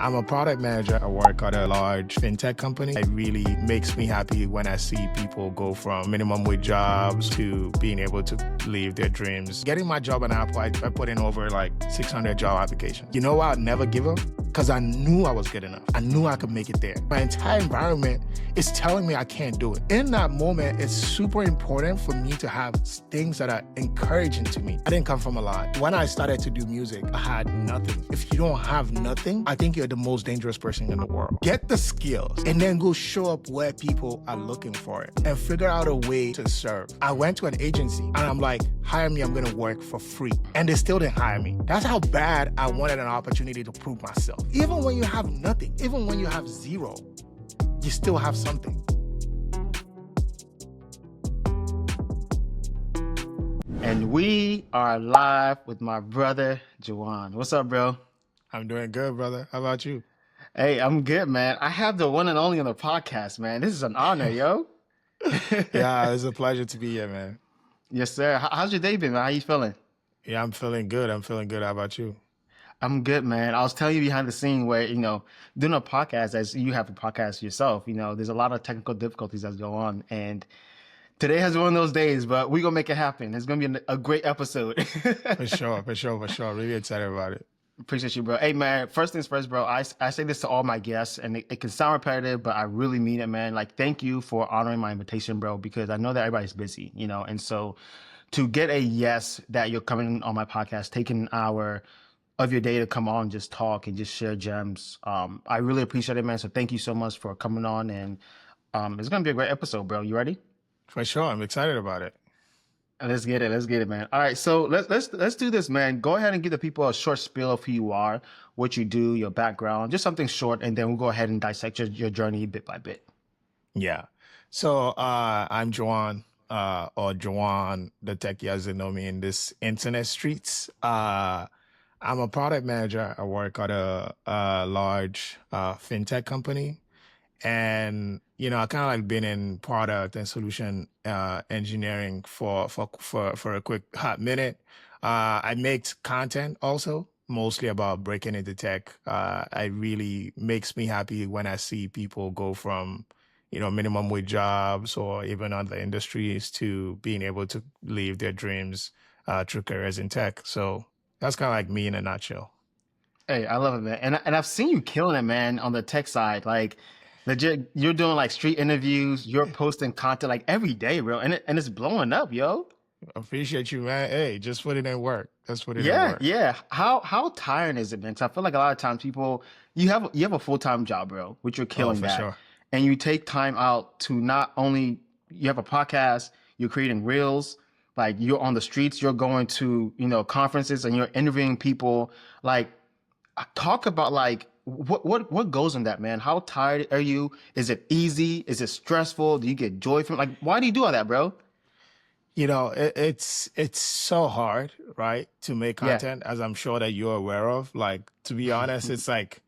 I'm a product manager. I work at a large fintech company. It really makes me happy when I see people go from minimum wage jobs to being able to live their dreams. Getting my job in Apple, I put in over like 600 job applications. You know why I'd never give up? Because I knew I was good enough. I knew I could make it there. My entire environment is telling me I can't do it. In that moment, it's super important for me to have things that are encouraging to me. I didn't come from a lot. When I started to do music, I had nothing. If you don't have nothing, I think you're the most dangerous person in the world. Get the skills and then go show up where people are looking for it and figure out a way to serve. I went to an agency and I'm like, hire me, I'm gonna work for free. And they still didn't hire me. That's how bad I wanted an opportunity to prove myself. Even when you have nothing, even when you have zero, you still have something. And we are live with my brother, JUWON. What's up, bro? I'm doing good, brother. How about you? Hey, I'm good, man. I have the one and only on the podcast, man. This is an honor, yo. Yeah, it's a pleasure to be here, man. Yes, sir. How's your day been, man? How you feeling? Yeah, I'm feeling good. I'm feeling good. How about you? I'm good, man. I was telling you behind the scene where, doing a podcast, as you have a podcast yourself, there's a lot of technical difficulties that go on. And today has been one of those days, but we're going to make it happen. It's going to be a great episode. For sure. Really excited about it. Appreciate you, bro. Hey, man, first things first, bro. I say this to all my guests, and it can sound repetitive, but I really mean it, man. Like, thank you for honoring my invitation, bro, because I know that everybody's busy, and so to get a yes that you're coming on my podcast, taking an hour of your day to come on, just talk and just share gems. I really appreciate it, man. So thank you so much for coming on, and it's gonna be a great episode, bro. You ready? For sure. I'm excited about it. Let's get it, man. All right, so let's do this, man. Go ahead and give the people a short spiel of who you are, what you do, your background, just something short, and then we'll go ahead and dissect your journey bit by bit. Yeah. So I'm JUWON, or JUWON, the techie as they know me in this internet streets. I'm a product manager. I work at a large fintech company. And, I kind of like been in product and solution engineering for a quick hot minute. I make content also, mostly about breaking into tech. It really makes me happy when I see people go from, minimum wage jobs or even other industries to being able to live their dreams through careers in tech. So that's kind of like me in a nutshell. Hey, I love it, man. And I've seen you killing it, man, on the tech side. Like, legit, you're doing like street interviews, you're posting content like every day, bro. And it's blowing up, yo. Appreciate you, man. Hey, just put it in work. That's what it in work. Yeah. How tiring is it, man? 'Cause I feel like a lot of times people, you have a full-time job, bro, which you're killing for that. sure. And you take time out to not only, you have a podcast, you're creating reels, like you're on the streets, you're going to, conferences and you're interviewing people. Like, talk about like what goes in that, man. How tired are you? Is it easy? Is it stressful? Do you get joy from it? Like, why do you do all that, bro? It's so hard, right, to make content, as I'm sure that you're aware of. Like, to be honest, it's like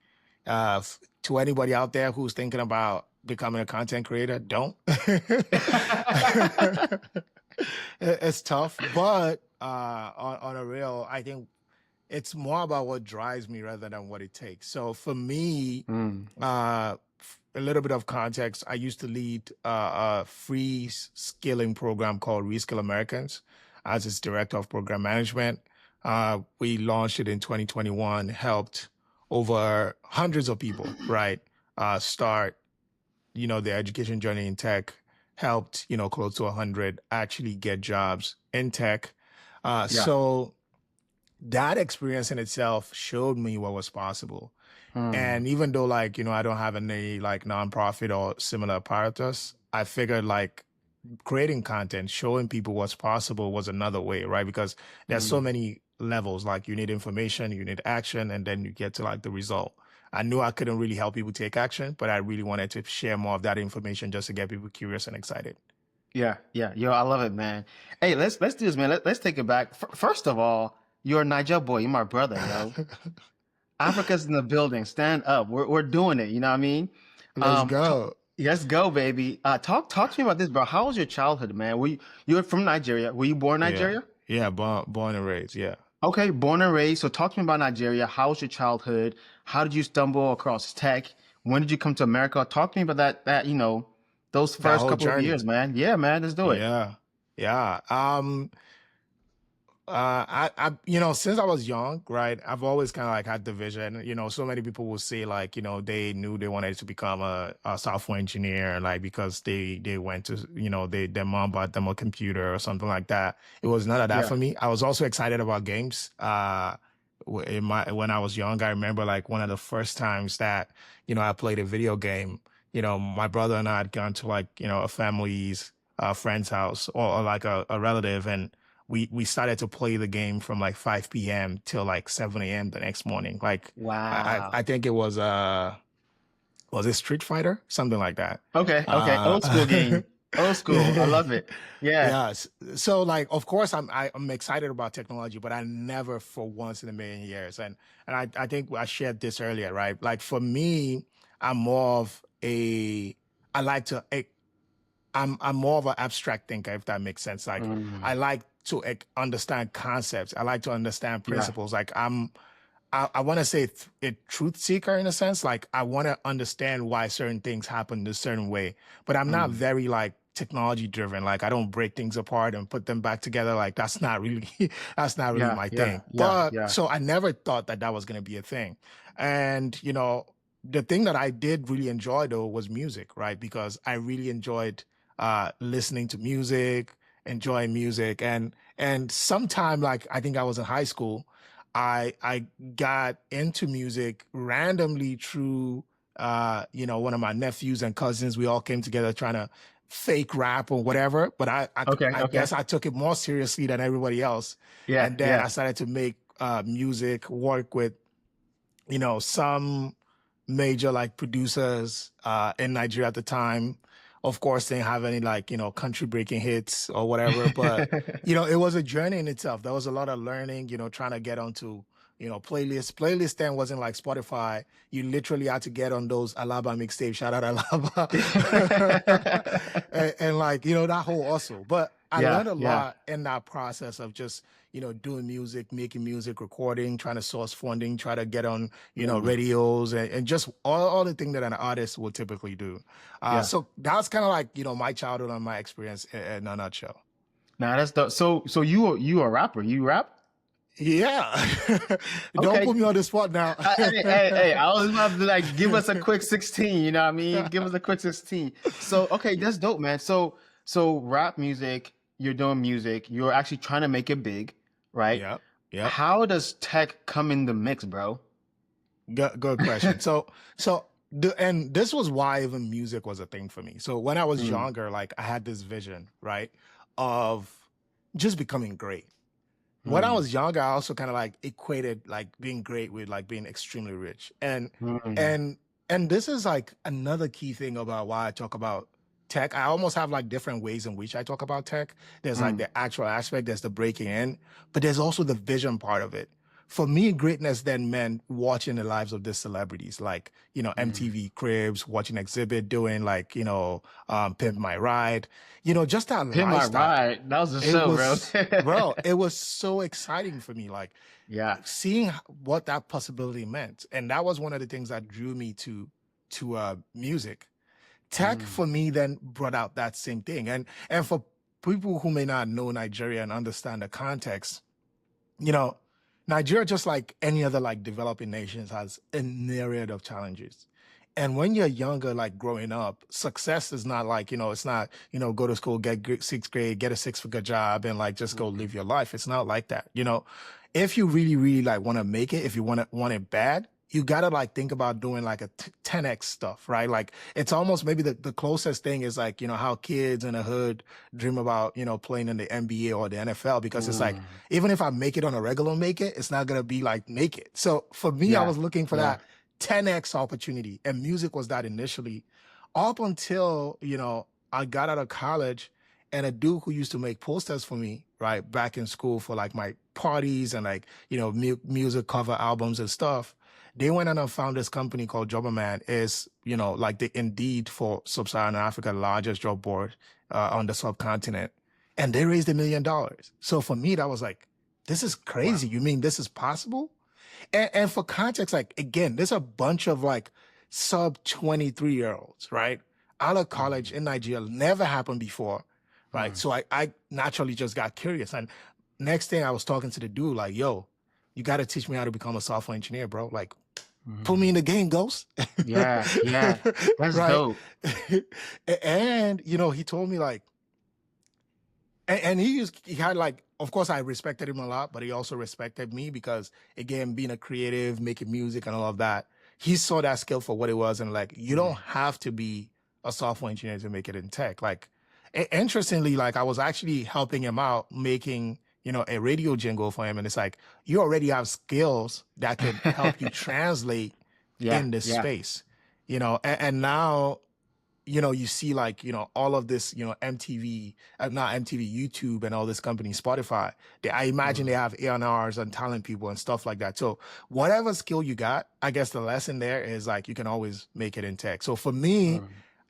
to anybody out there who's thinking about becoming a content creator, don't. It's tough, but on a real, I think it's more about what drives me rather than what it takes. So for me, a little bit of context, I used to lead a free skilling program called Reskill Americans as its director of program management. We launched it in 2021, helped over hundreds of people, right, start, their education journey in tech, helped, close to 100 actually get jobs in tech. So that experience in itself showed me what was possible. And even though I don't have any like nonprofit or similar apparatus, I figured like creating content, showing people what's possible was another way, right? Because there's so many levels, like you need information, you need action, and then you get to like the result. I knew I couldn't really help people take action, but I really wanted to share more of that information just to get people curious and excited. Yeah. Yo, I love it, man. Hey, let's do this, man. Let's take it back. First of all, you're a Niger boy. You're my brother, yo. Africa's in the building. Stand up. We're doing it. You know what I mean? Let's go. Let's go, baby. Talk to me about this, bro. How was your childhood, man? You're from Nigeria. Were you born in Nigeria? Yeah, born and raised. Yeah. Okay, born and raised. So talk to me about Nigeria. How was your childhood? How did you stumble across tech? When did you come to America? Talk to me about that, those That first whole couple of journey. years, man. Yeah, man, let's do it. Yeah. Yeah. Since I was young, right, I've always kind of like had the vision. So many people will say like, they knew they wanted to become a software engineer, like because they went to, their mom bought them a computer or something like that. It was none of that Yeah. for me. I was also excited about games. When I was young, I remember like one of the first times that, I played a video game. My brother and I had gone to like, a family's friend's house or like a relative, and we started to play the game from like 5 p.m. till like 7 a.m. the next morning. Like I Wow. think it was it Street Fighter? Something like that. Okay, okay. Old school Uh game. Old school. I love it. Yeah. yes. So like of course I'm excited about technology, but I never for once in a million years. And I think I shared this earlier, right? Like for me, I'm more of a I like to I'm more of an abstract thinker, if that makes sense. Like I Mm, like to understand concepts. I like to understand yeah. principles. Like I want to say a truth seeker in a sense. Like I want to understand why certain things happen a certain way, but I'm not Mm, very like technology driven. Like I don't break things apart and put them back together. Like that's not really that's not really yeah, my yeah, thing. yeah, But yeah. so I never thought that that was going to be a thing. And the thing that I did really enjoy though was music, right? Because I really enjoyed listening to music, enjoying music, and sometime like I think I was in high school, I got into music randomly through one of my nephews and cousins. We all came together trying to fake rap or whatever, but Okay, I okay. guess I took it more seriously than everybody else. Yeah, And then yeah. I started to make music, work with some major like producers in Nigeria at the time. Of course, they didn't have any like, country breaking hits or whatever, but it was a journey in itself. There was a lot of learning, trying to get onto, playlists. Playlist then wasn't like Spotify. You literally had to get on those Alaba mixtapes. Shout out Alaba. and like, that whole hustle. But I Yeah, learned a yeah. lot in that process of just, doing music, making music, recording, trying to source funding, try to get on, Mm, radios and just all the thing that an artist would typically do. yeah. So that's kind of like, my childhood and my experience in a nutshell. Now that's the so you a rapper. You rap? Yeah. Don't put Okay. me on the spot now. Hey, I was about to like give us a quick 16, you know what I mean? Give us a quick 16. So, okay, that's dope, man. So rap music, you're doing music, you're actually trying to make it big, right? Yep. Yep. How does tech come in the mix, bro? Good question. And this was why even music was a thing for me. So when I was Mm, younger, like I had this vision, right, of just becoming great. When I mm, was younger, I also kind of like equated like being great with like being extremely rich. mm, And and this is like another key thing about why I talk about tech. I almost have like different ways in which I talk about tech. There's like mm, the actual aspect, there's the breaking in, but there's also the vision part of it. For me, greatness then meant watching the lives of these celebrities, like, mm. MTV Cribs, watching Exhibit, doing like, Pimp My Ride, just that Hit my lifestyle. ride. That was the It show, bro. was, bro, it was so exciting for me, like Yeah. seeing what that possibility meant. And that was one of the things that drew me to music. Tech Mm, for me then brought out that same thing. And for people who may not know Nigeria and understand the context, you know, Nigeria, just like any other like developing nations, has a myriad of challenges. And when you're younger, like growing up, success is not like, it's not, go to school, get sixth grade, get a six-figure job, and like just go mm, live your life. It's not like that. If you really, really like want to make it, if you want it bad, you gotta like think about doing like a 10x stuff, right? Like it's almost maybe the closest thing is like, how kids in the hood dream about, playing in the NBA or the NFL, because it's like, mm. even if I make it on a regular make it, it's not gonna be like make it. So for me, I Yeah. was looking for Yeah. that 10x opportunity, and music was that initially, up until I got out of college, and a dude who used to make posters for me, right, back in school for like my parties and like music cover albums and stuff. They went on and found this company called JUWON. Is like the Indeed for Sub-Saharan Africa, largest job board on the subcontinent, and they raised $1 million. So for me, that was like, this is Wow. crazy. You mean this is possible? And for context, like again, there's a bunch of like sub 23-year-olds, right? Out of college in Nigeria, never happened before, right? Mm. So I naturally just got curious. And next thing I was talking to the dude, like, yo, you got to teach me how to become a software engineer, bro. Like, put me in Mm. the game, Ghost. Yeah, yeah. That's Right. dope. And, he told me like, and he had like, of course I respected him a lot, but he also respected me because again, being a creative, making music and all of that, he saw that skill for what it was. And like, you don't Mm. have to be a software engineer to make it in tech. Like, interestingly, like I was actually helping him out making, a radio jingle for him. And it's like, you already have skills that could help you translate Yeah, in this yeah. space, and now you see like, all of this, MTV, not MTV, YouTube and all this company, Spotify, I imagine they Mm. have A&Rs and talent people and stuff like that. So whatever skill you got, I guess the lesson there is like, you can always make it in tech. So for me,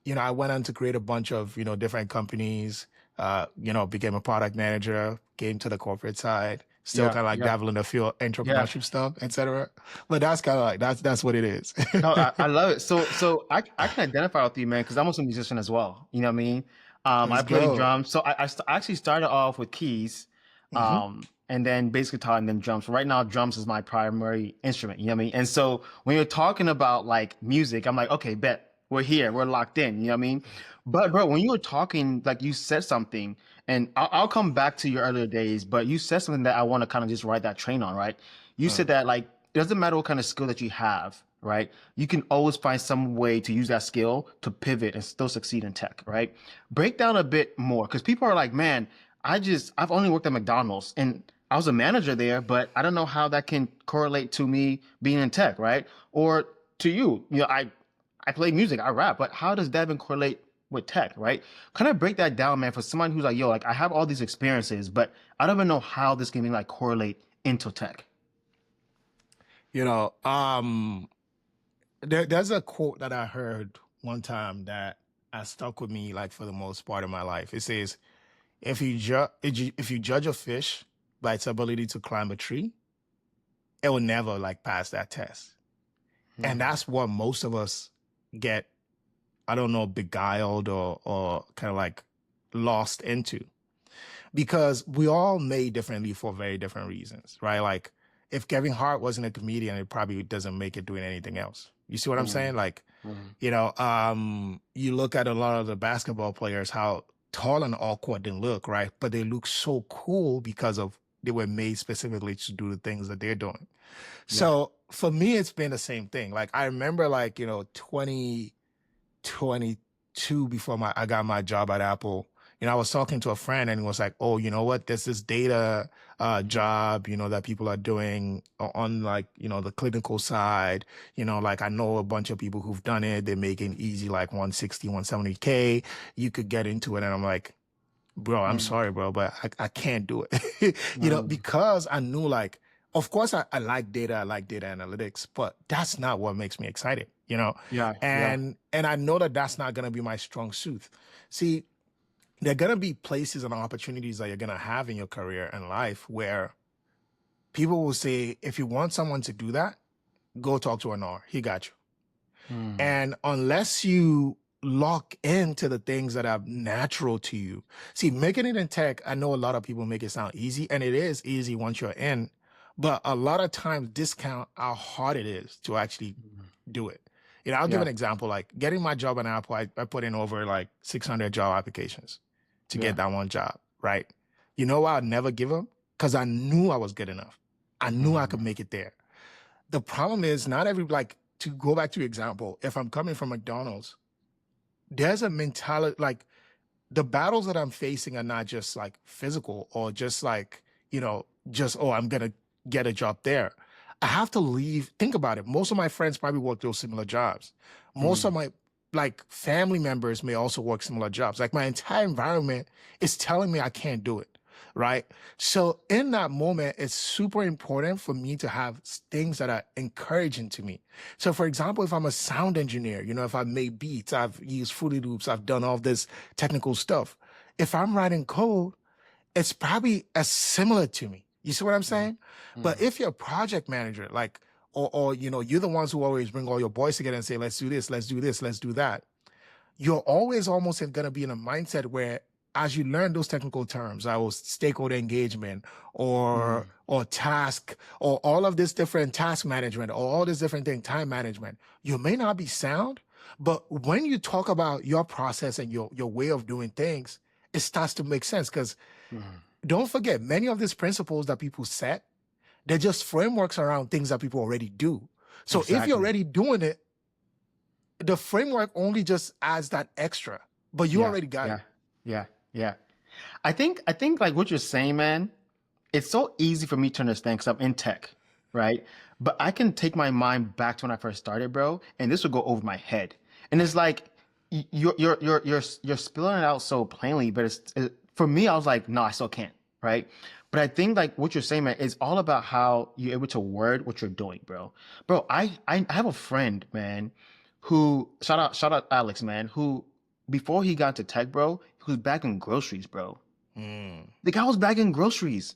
Mm. I went on to create a bunch of, different companies, became a product manager, came to the corporate side, still Yeah, kind of like yeah, dabbling in the field, yeah. entrepreneurship stuff, etc. But that's kind of like, that's what it is. No, I love it. So I can identify with you, man, because I'm also a musician as well. You know what I mean? I Let's play go. drums. So I actually started off with keys, Hmm. and then bass guitar and then drums. So right now, drums is my primary instrument. You know what I mean? And so when you're talking about like music, I'm like, okay, bet we're here, we're locked in. You know what I mean? But bro, when you were talking, like you said something, and I'll come back to your earlier days, but you said something that I want to kind of just ride that train on, right? You said that like it doesn't matter what kind of skill that you have, right? You can always find some way to use that skill to pivot and still succeed in tech, right? Break down a bit more because people are like, man, I've only worked at McDonald's and I was a manager there, but I don't know how that can correlate to me being in tech, right? Or to you, I play music, I rap, but how does that even correlate with tech, right? Kind of break that down, man, for someone who's like, yo, like I have all these experiences, but I don't even know how this can like correlate into tech. You know, there's a quote that I heard one time that has stuck with me like for the most part of my life. It says, if you judge a fish by its ability to climb a tree, it will never like pass that test. And Mm, that's what most of us get, I don't know, beguiled or kind of like lost into, because we all made differently for very different reasons, right? Like if Kevin Hart wasn't a comedian, it probably doesn't make it doing anything else. You see what I'm mm, saying? Like, mm. you look at a lot of the basketball players, how tall and awkward they look, right? But they look so cool because of they were made specifically to do the things that they're doing. Yeah. So for me, it's been the same thing. Like I remember like, 2022 before I got my job at Apple. I was talking to a friend and he was like, "Oh, you know what? There's this data job, that people are doing on like, the clinical side. Like I know a bunch of people who've done it. They're making easy like 160, 170K. You could get into it." And I'm like, "Bro, I'm Mm, sorry, bro, but I can't do it." mm. Because I knew like, of course I like data, I like data analytics, but that's not what makes me excited. Yeah, yeah. And I know that that's not going to be my strong suit. See, there are going to be places and opportunities that you're going to have in your career and life where people will say, if you want someone to do that, go talk to Anar. He got you. Mm, And unless you lock into the things that are natural to you, see, making it in tech, I know a lot of people make it sound easy, and it is easy once you're in, but a lot of times discount how hard it is to actually mm. do it. I'll give Yeah, an example. Like getting my job at Apple, I put in over like 600 job applications to yeah. get that one job, right? You know why I'd never give them? Because I knew I was good enough. I knew I could Mm, make it there. The problem is not every, like, to go back to your example, if I'm coming from McDonald's, there's a mentality, like the battles that I'm facing are not just like physical or just like, just, oh, I'm going to get a job there. I have to leave. Think about it. Most of my friends probably work those similar jobs. Most of mm, my like family members may also work similar jobs. Like my entire environment is telling me I can't do it. Right. So in that moment, it's super important for me to have things that are encouraging to me. So for example, if I'm a sound engineer, if I've made beats, I've used Fruity Loops, I've done all this technical stuff. If I'm writing code, it's probably as similar to me. You see what I'm Mhm. saying? But Mhm. if you're a project manager, like, or you're the ones who always bring all your boys together and say, let's do this, let's do this, let's do that. You're always almost going to be in a mindset where, as you learn those technical terms, I was stakeholder engagement Mhm. or task or all of this different task management or all this different thing, time management, you may not be sound, but when you talk about your process and your way of doing things, it starts to make sense. Because Mhm. don't forget, many of these principles that people set, they're just frameworks around things that people already do. So if you're Exactly. already doing it, the framework only just adds that extra, but you Yeah. already got Yeah. it. Yeah. Yeah. I think like what you're saying, man, it's so easy for me to understand because I'm in tech, right? But I can take my mind back to when I first started, bro, and this would go over my head. And it's like you're spilling it out so plainly, but for me, I was like, no, I still can't, right? But I think like what you're saying, man, is all about how you're able to word what you're doing, bro. Bro, I have a friend, man, who shout out Alex, man, who before he got to tech, bro, he was bagging groceries, bro. Mm, The guy was bagging groceries,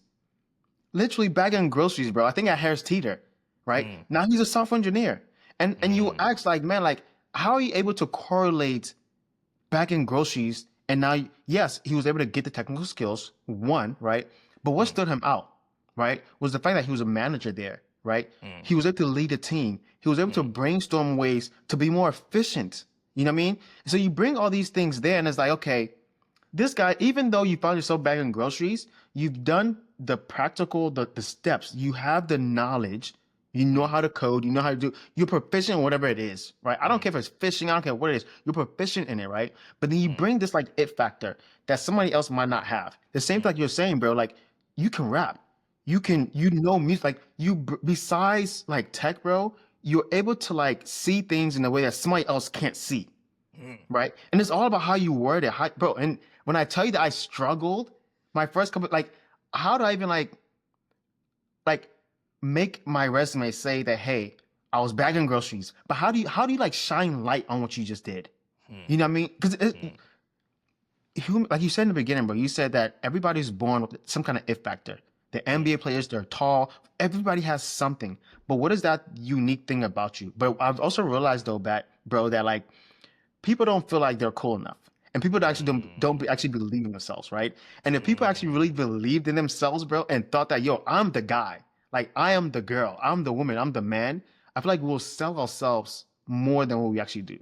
literally bagging groceries, bro. I think at Harris Teeter, right? mm, Now he's a software engineer, and you mm, ask like, man, like, how are you able to correlate bagging groceries? And now, yes, he was able to get the technical skills, one, right? But what mm, stood him out, right, was the fact that he was a manager there, right? mm, He was able to lead a team. He was able to mm, brainstorm ways to be more efficient. You know what I mean? So you bring all these things there, and it's like, okay, this guy, even though you found yourself bagging groceries, you've done the practical, the steps. You have the knowledge. You know mm, how to code. You know how to do. You're proficient in whatever it is, right? I don't mm, care if it's fishing. I don't care what it is. You're proficient in it, right? But then you mm, bring this like it factor that somebody else might not have. The same thing mm, like you're saying, bro. Like you can rap. You mm, can, you know, music. Like besides like tech, bro, you're able to like see things in a way that somebody else can't see, mm, right? And it's all about how you word it, bro. And when I tell you that I struggled, my first couple, like, how do I even like make my resume say that, hey, I was bagging groceries, but how do you like shine light on what you just did? mm, You know what I mean? Because mm, like you said in the beginning, bro, you said that everybody's born with some kind of if factor. The mm, NBA players, they're tall. Everybody has something. But what is that unique thing about you? But I've also realized though, bro, that like people don't feel like they're cool enough, and people that actually actually believe in themselves, right? And if people actually really mm. believed in themselves, bro, and thought that, yo, I'm the guy, like I am the girl, I'm the woman, I'm the man, I feel like we'll sell ourselves more than what we actually do.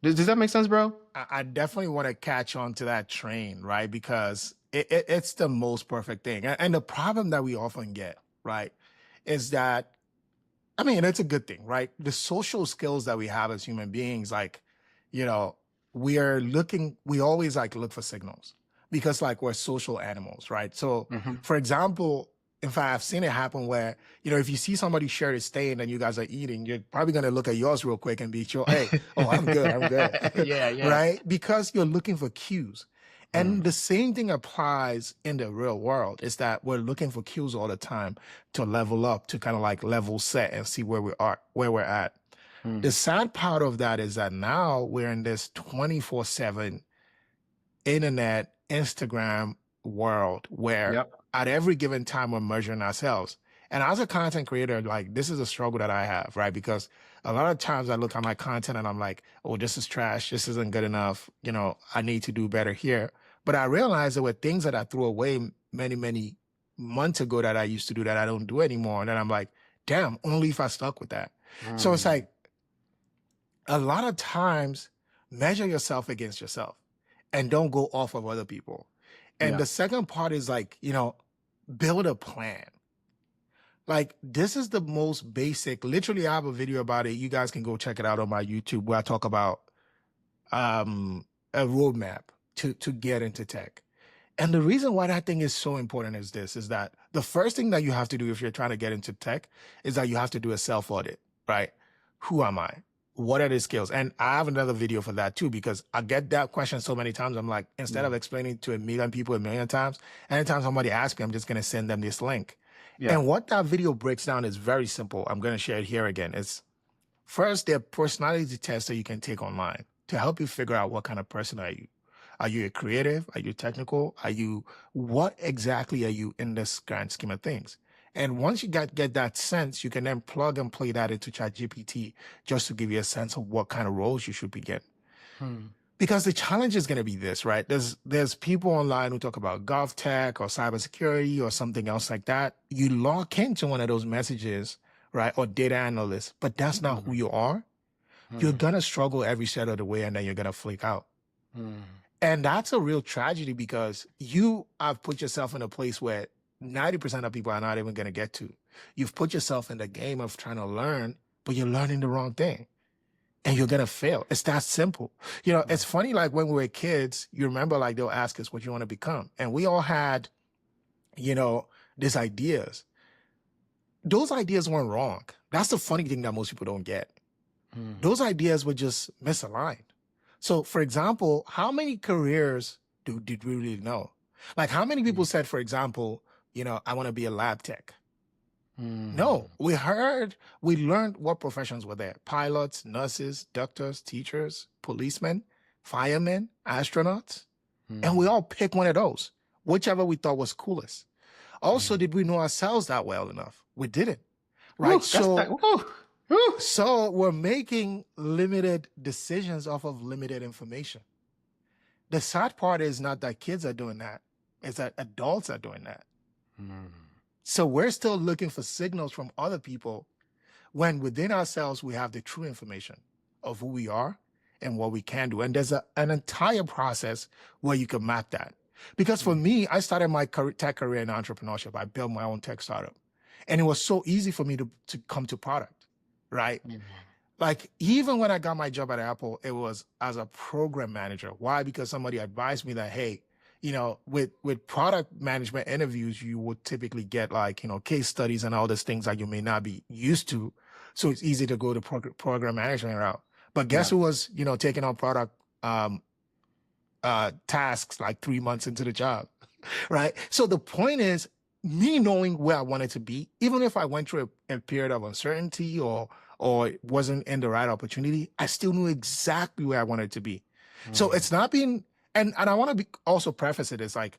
Does that make sense, bro? I definitely want to catch on to that train, right? Because it's the most perfect thing. And the problem that we often get, right, is that, I mean, it's a good thing, right? The social skills that we have as human beings, like, you know, we always like look for signals because like we're social animals, right? So, Mm-hmm. for example, in fact, I've seen it happen where, if you see somebody share a stain and you guys are eating, you're probably going to look at yours real quick and be sure, hey, oh, I'm good, Yeah, yeah. right? Because you're looking for cues. Mm, And the same thing applies in the real world is that we're looking for cues all the time to level up, to kind of like level set and see where we're at. The mm. sad part of that is that now we're in this 24/7 internet, Instagram world where Yep. at every given time we're measuring ourselves. And as a content creator, like this is a struggle that I have, right? Because a lot of times I look at my content and I'm like, oh, this is trash. This isn't good enough. I need to do better here. But I realized there were things that I threw away many, many months ago that I used to do that I don't do anymore. And then I'm like, damn, only if I stuck with that. So it's Mm. like a lot of times measure yourself against yourself and don't go off of other people. And Yeah. the second part is like, build a plan. Like this is the most basic. Literally, I have a video about it. You guys can go check it out on my YouTube where I talk about a roadmap to get into tech. And the reason why that thing is so important is that the first thing that you have to do if you're trying to get into tech is that you have to do a self audit, right? Who am I? What are the skills? And I have another video for that too, because I get that question so many times. I'm like, instead of Mm. explaining to a million people a million times, anytime somebody asks me, I'm just going to send them this link. Yeah. And what that video breaks down is very simple. I'm going to share it here again. It's first, there are personality tests that you can take online to help you figure out what kind of person are you. Are you a creative? Are you technical? What exactly are you in this grand scheme of things? And once you get that sense, you can then plug and play that into ChatGPT just to give you a sense of what kind of roles you should be getting. Because the challenge is going to be this, right? There's people online who talk about GovTech or cybersecurity or something else like that. You log into one of those messages, right? Or data analyst, but that's not who you are. You're going to struggle every step of the way and then you're going to flake out. And that's a real tragedy because you have put yourself in a place where 90% of people are not even going to get to. You've put yourself in the game of trying to learn, but you're learning the wrong thing. And you're going to fail. It's that simple. You know, it's funny, like when we were kids, you remember like they'll ask us what you want to become. And we all had, you know, these ideas. Those ideas weren't wrong. That's the funny thing that most people don't get. Those ideas were just misaligned. So for example, how many careers did we really know? Like how many people said, for example, you know, I want to be a lab tech. No, we learned what professions were there. Pilots, nurses, doctors, teachers, policemen, firemen, astronauts. And we all picked one of those, whichever we thought was coolest. Also, did we know ourselves that well enough? We didn't, right? So we're making limited decisions off of limited information. The sad part is not that kids are doing that. It's that adults are doing that. So we're still looking for signals from other people when within ourselves, we have the true information of who we are and what we can do. And there's an entire process where you can map that. Because for me, I started my tech career in entrepreneurship. I built my own tech startup. And it was so easy for me to come to product, right? Like even when I got my job at Apple, it was as a program manager. Why? Because somebody advised me that, hey, you know, with product management interviews, you would typically get like, you know, case studies and all these things that you may not be used to. So it's easy to go the program management route. But guess who was, you know, taking on product tasks like 3 months into the job, right? So the point is me knowing where I wanted to be, even if I went through a period of uncertainty or it wasn't in the right opportunity, I still knew exactly where I wanted to be. So it's not being, and I want to also preface it as like,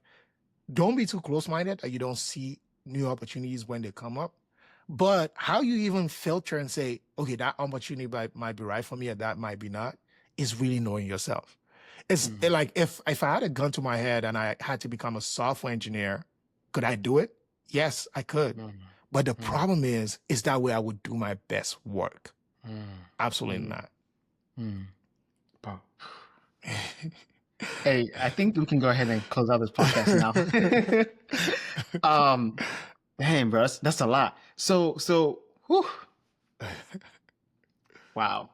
don't be too close-minded that you don't see new opportunities when they come up. But how you even filter and say, okay, that opportunity might be right for me and that might be not, is really knowing yourself. It's like if I had a gun to my head and I had to become a software engineer, could I do it? Yes, I could. But the problem is that way I would do my best work. Absolutely not. Hey, I think we can go ahead and close out this podcast now. Damn, bro, that's a lot. So, whew. Wow.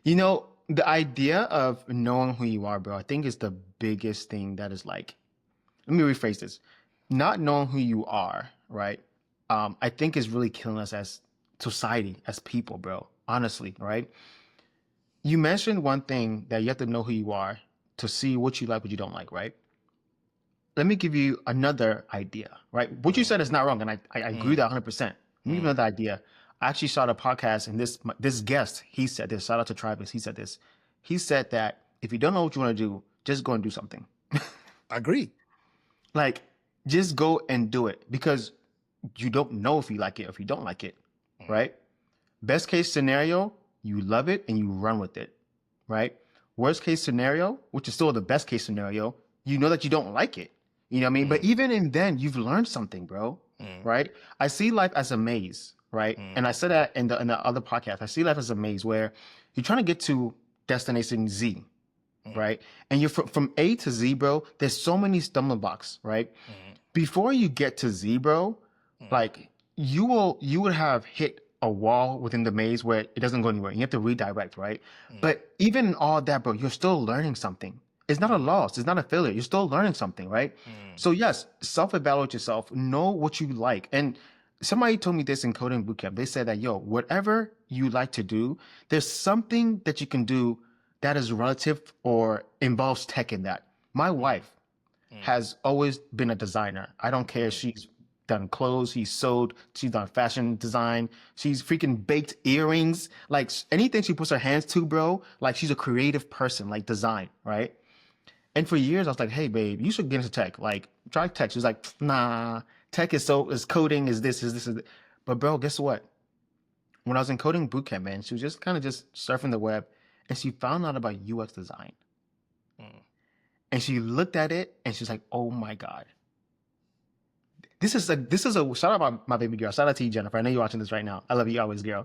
You know, the idea of knowing who you are, bro, I think is the biggest thing that is like, let me rephrase this. Not knowing who you are, right? I think is really killing us as society, as people, bro. Honestly, right? You mentioned one thing that you have to know who you are to see what you like, what you don't like, right? Let me give you another idea, right? What you said is not wrong, and I agree with that 100%. Let me give you another idea. I actually saw a podcast, and this guest, he said this, shout out to Travis, he said this. He said that if you don't know what you want to do, just go and do something. I agree. Like, just go and do it because you don't know if you like it or if you don't like it, right? Best case scenario, you love it and you run with it, right? Worst case scenario, which is still the best case scenario, you know that you don't like it. You know what I mean? But even in then, you've learned something, bro, right? I see life as a maze, right? And I said that in the other podcast. I see life as a maze where you're trying to get to destination Z, right? And you're from A to Z, bro. There's so many stumbling blocks, right? Before you get to Z, bro, like you would have hit a wall within the maze where it doesn't go anywhere. You have to redirect, right? But even in all that, bro, you're still learning something. It's not a loss. It's not a failure. You're still learning something, right? So yes, self-evaluate yourself. Know what you like. And somebody told me this in coding bootcamp. They said that, yo, whatever you like to do, there's something that you can do that is relative or involves tech in that. My wife has always been a designer. I don't care if she's done clothes, she's sewed, she's done fashion design, she's freaking baked earrings. Like anything she puts her hands to, bro, like she's a creative person, like design, right? And for years, I was like, "Hey, babe, you should get into tech. Like, try tech." She was like, "Nah, tech is coding, is this, is this, is." This. But bro, guess what? When I was in coding bootcamp, man, she was just kind of just surfing the web, and she found out about UX design. Mm. And she looked at it, and she's like, "Oh my god, this is a shout out my baby girl. Shout out to you, Jennifer. I know you're watching this right now. I love you always, girl."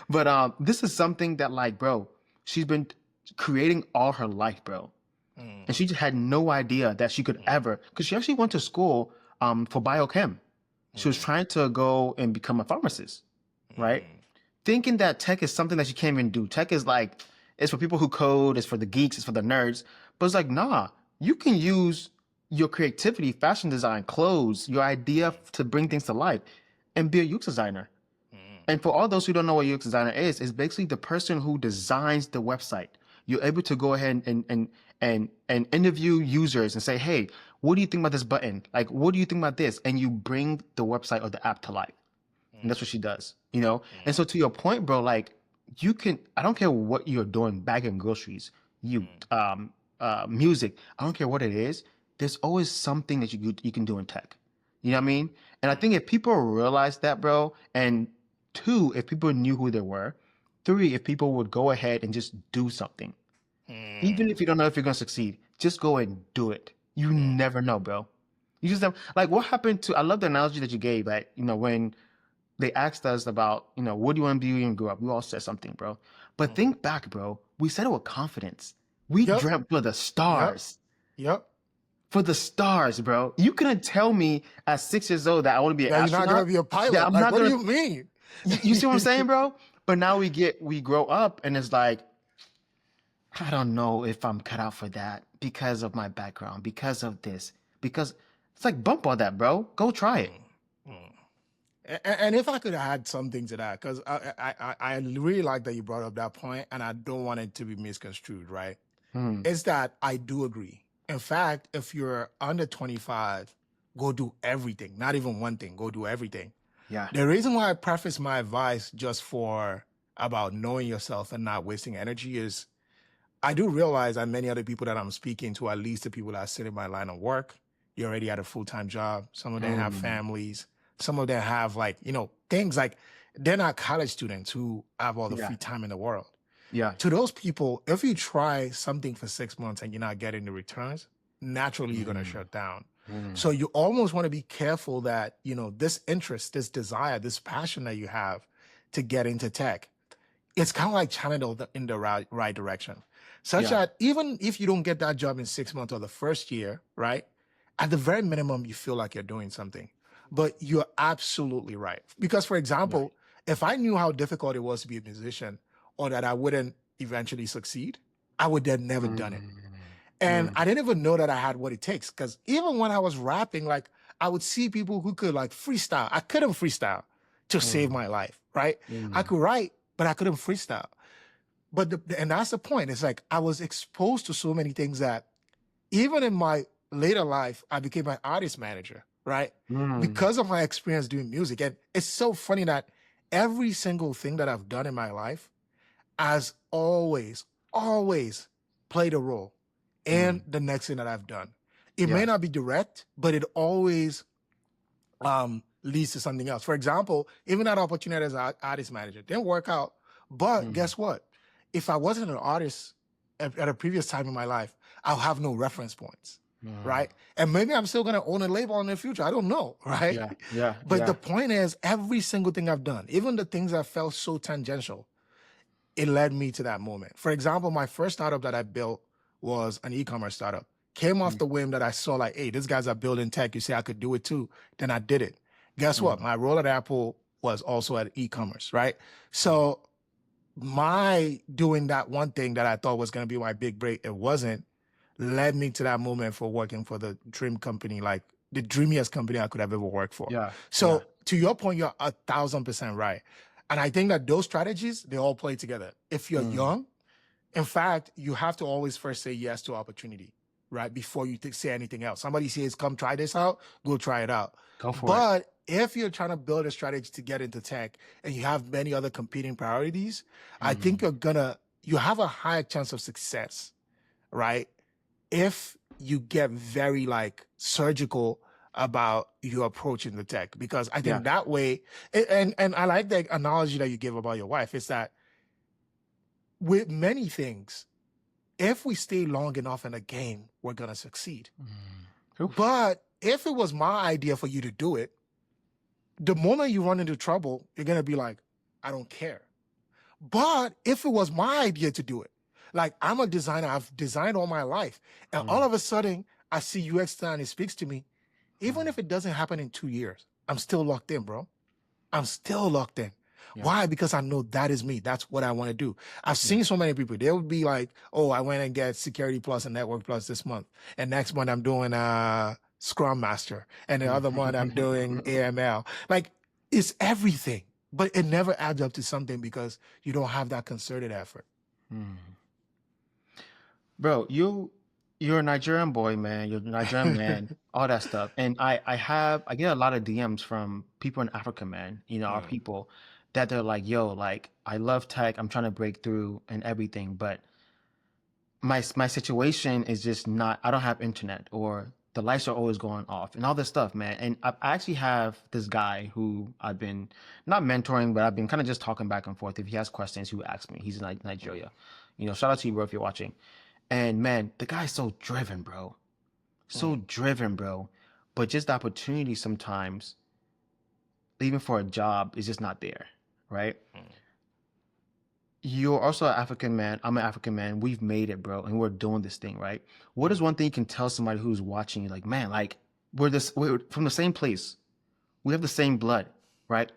But this is something that, like, bro, she's been creating all her life, bro. Mm. And she just had no idea that she could ever, because she actually went to school for biochem. She was Mm. trying to go and become a pharmacist, right? Mm. Thinking that tech is something that you can't even do. Tech is like, it's for people who code, it's for the geeks, it's for the nerds. But it's like, nah, you can use your creativity, fashion design, clothes, your idea to bring things to life and be a UX designer. Mm. And for all those who don't know what UX designer is, it's basically the person who designs the website. You're able to go ahead and interview users and say, "Hey, what do you think about this button? Like, what do you think about this?" And you bring the website or the app to life. And that's what she does, you know? And so to your point, bro, like, you can, I don't care what you're doing, bagging groceries, you music, I don't care what it is, there's always something that you can do in tech. You know what I mean? And I think if people realize that, bro, and two, if people knew who they were, three, if people would go ahead and just do something, even if you don't know if you're gonna succeed, just go and do it. You never know, bro. You just have, like, what happened to, I love the analogy that you gave, that, you know, when they asked us about, you know, what do you want to be when you grow up? We all said something, bro. But think back, bro. We said it with confidence. We Yep. dreamt for the Yep. stars. Yep. For the stars, bro. You couldn't tell me at 6 years old that I want to be an That you're not gonna astronaut. be a pilot. That I'm Like, not what do gonna. you mean? You see what I'm saying, bro? But now we grow up, and it's like, I don't know if I'm cut out for that because of my background, because of this, because it's like, bump on that, bro. Go try it. And if I could add something to that, because I really like that you brought up that point, and I don't want it to be misconstrued, right? Hmm. Is that I do agree. In fact, if you're under 25, go do everything, not even one thing, go do everything. Yeah. The reason why I preface my advice just for about knowing yourself and not wasting energy is I do realize that many other people that I'm speaking to, at least the people that sit in my line of work, you already had a full-time job. Some of them have families. Some of them have, like, you know, things like they're not college students who have all the Yeah. free time in the world. Yeah. To those people, if you try something for 6 months and you're not getting the returns, naturally you're going to shut down. So you almost want to be careful that, you know, this interest, this desire, this passion that you have to get into tech, it's kind of like channeled in the right direction, such Yeah. that even if you don't get that job in 6 months or the first year, right? At the very minimum, you feel like you're doing something. But you're absolutely right. Because, for example, if I knew how difficult it was to be a musician or that I wouldn't eventually succeed, I would then never done it. And I didn't even know that I had what it takes. Because even when I was rapping, like, I would see people who could, like, freestyle. I couldn't freestyle to save my life, right? I could write, but I couldn't freestyle. But and that's the point. It's like I was exposed to so many things that even in my later life, I became an artist manager, right? Because of my experience doing music. And it's so funny that every single thing that I've done in my life has always played a role in the next thing that I've done. It may not be direct, but it always leads to something else. For example, even that opportunity as an artist manager didn't work out. But guess what? If I wasn't an artist at a previous time in my life, I'll have no reference points, right? And maybe I'm still going to own a label in the future. I don't know, right? But the point is, every single thing I've done, even the things that felt so tangential, it led me to that moment. For example, my first startup that I built was an e-commerce startup. Came off the whim that I saw, like, hey, these guys are building tech. You say I could do it too. Then I did it. Guess what? My role at Apple was also at e-commerce, right? So my doing that one thing that I thought was going to be my big break, it wasn't, led me to that moment for working for the dream company, like the dreamiest company I could have ever worked for. So to your point, you're 1,000% right. And I think that those strategies, they all play together. If you're young, in fact, you have to always first say yes to opportunity, right? Before you say anything else. Somebody says, come try this out, go try it out. Go for it. But if you're trying to build a strategy to get into tech and you have many other competing priorities, I think you have a higher chance of success, right? If you get very like surgical about your approach in the tech, because I Yeah. think that way, and I like the analogy that you give about your wife, is that with many things, if we stay long enough in a game, we're gonna succeed. Oof. But if it was my idea for you to do it, the moment you run into trouble, you're gonna be like, I don't care. But if it was my idea to do it, like I'm a designer, I've designed all my life, and all of a sudden I see UX design, it speaks to me. Even if it doesn't happen in 2 years, I'm still locked in, bro. I'm still locked in. Yeah. Why? Because I know that is me. That's what I want to do. I've seen so many people. They would be like, oh, I went and get Security Plus and Network Plus this month. And next month I'm doing Scrum Master. And the other month I'm doing AML. Like, it's everything. But it never adds up to something because you don't have that concerted effort. Bro, you're a Nigerian boy, man. You're a Nigerian man, all that stuff. And I get a lot of DMs from people in Africa, man, you know, our people, that they're like, yo, like, I love tech, I'm trying to break through and everything, but my situation is just not, I don't have internet, or the lights are always going off and all this stuff, man. And I actually have this guy who I've been not mentoring, but I've been kind of just talking back and forth. If he has questions, he will ask me. He's in Nigeria. You know, shout out to you, bro, if you're watching. And man, the guy's so driven, bro. So driven, bro. But just the opportunity sometimes, even for a job, is just not there, right? You're also an African man. I'm an African man. We've made it, bro, and we're doing this thing, right? What is one thing you can tell somebody who's watching you, like, man, like, we're from the same place. We have the same blood, right?